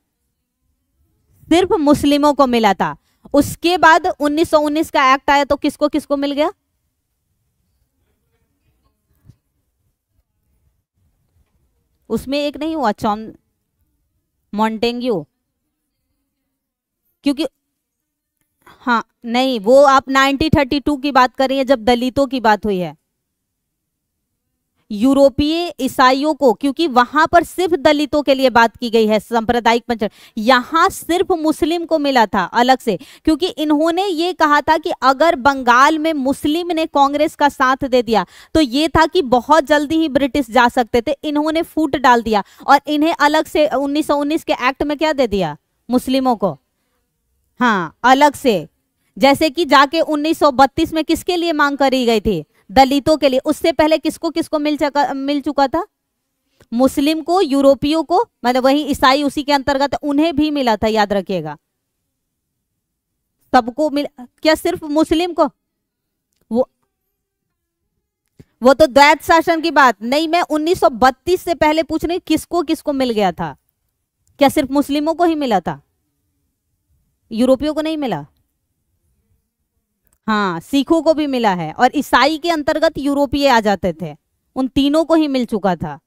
सिर्फ मुस्लिमों को मिला था। उसके बाद 1919 का एक्ट आया तो किसको किसको मिल गया, उसमें एक नहीं हुआ मॉन्टेग्यू, क्योंकि हाँ नहीं, वो आप 1932 की बात कर रही हैं जब दलितों की बात हुई है, यूरोपीय ईसाइयों को, क्योंकि वहां पर सिर्फ दलितों के लिए बात की गई है, सांप्रदायिक पंचन। यहां सिर्फ मुस्लिम को मिला था अलग से, क्योंकि इन्होंने ये कहा था कि अगर बंगाल में मुस्लिम ने कांग्रेस का साथ दे दिया तो ये था कि बहुत जल्दी ही ब्रिटिश जा सकते थे। इन्होंने फूट डाल दिया और इन्हें अलग से 1919 के एक्ट में क्या दे दिया, मुस्लिमों को, हाँ अलग से। जैसे कि जाके 1932 में किसके लिए मांग करी गई थी, दलितों के लिए। उससे पहले किसको किसको मिल चुका था, मुस्लिम को, यूरोपियों को, मतलब वही ईसाई उसी के अंतर्गत, उन्हें भी मिला था, याद रखिएगा, सबको मिल, क्या सिर्फ मुस्लिम को, वो तो द्वैत शासन की बात नहीं, मैं 1932 से पहले पूछ रही किसको किसको मिल गया था, क्या सिर्फ मुस्लिमों को ही मिला था, यूरोपियों को नहीं मिला। हाँ सिखों को भी मिला है, और ईसाई के अंतर्गत यूरोपीय आ जाते थे, उन तीनों को ही मिल चुका था।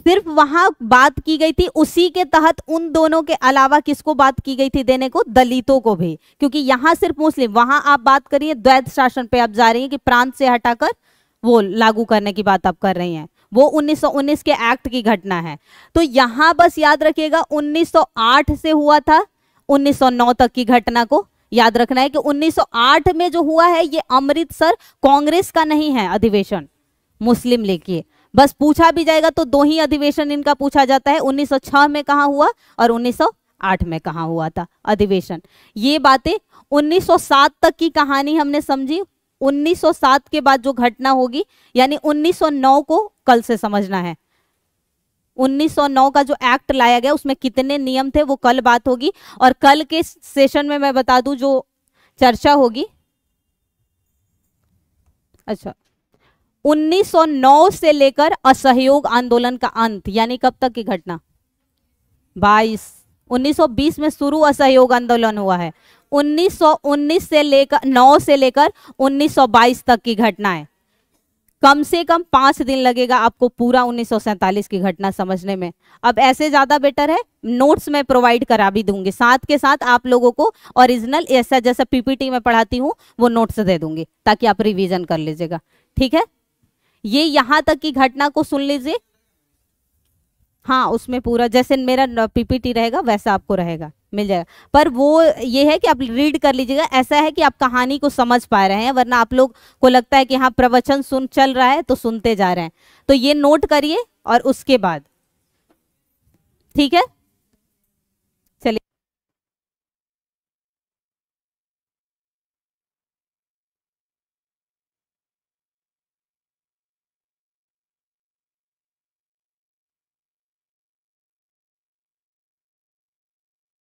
सिर्फ वहां बात की गई थी, उसी के तहत उन दोनों के अलावा किसको बात की गई थी देने को, दलितों को भी, क्योंकि यहां सिर्फ मुस्लिम, वहां आप बात करिए द्वैत शासन पे आप जा रही हैं कि प्रांत से हटाकर वो लागू करने की बात आप कर रही हैं, वो 1919 के एक्ट की घटना है। तो यहां बस याद रखिएगा 1908 से हुआ था 1909 तक की घटना को याद रखना है कि 1908 में जो हुआ है ये अमृतसर कांग्रेस का नहीं है अधिवेशन, मुस्लिम लीग की। बस पूछा भी जाएगा तो 2 ही अधिवेशन इनका पूछा जाता है, 1906 में कहां हुआ और 1908 में कहां हुआ था अधिवेशन। ये बातें 1907 तक की कहानी हमने समझी। 1907 के बाद जो घटना होगी यानी 1909 को कल से समझना है। 1909 का जो एक्ट लाया गया उसमें कितने नियम थे वो कल बात होगी, और कल के सेशन में मैं बता दूं जो चर्चा होगी, अच्छा 1909 से लेकर असहयोग आंदोलन का अंत, यानी कब तक की घटना, 1920 में शुरू असहयोग आंदोलन हुआ है, 1919 से लेकर 9 से लेकर 1922 तक की घटना है। कम से कम 5 दिन लगेगा आपको पूरा 1947 की घटना समझने में। अब ऐसे ज्यादा बेटर है नोट्स में प्रोवाइड करा भी दूंगी, साथ के साथ आप लोगों को ओरिजिनल ऐसा जैसा पीपीटी में पढ़ाती हूँ वो नोट्स दे दूंगी ताकि आप रिवीजन कर लीजिएगा, ठीक है। ये यहां तक की घटना को सुन लीजिए, हाँ उसमें पूरा जैसे मेरा पीपीटी रहेगा वैसा आपको रहेगा, मिल जाएगा। पर वो ये है कि आप रीड कर लीजिएगा, ऐसा है कि आप कहानी को समझ पा रहे हैं, वरना आप लोग को लगता है कि हाँ प्रवचन सुन चल रहा है तो सुनते जा रहे हैं। तो ये नोट करिए और उसके बाद, ठीक है।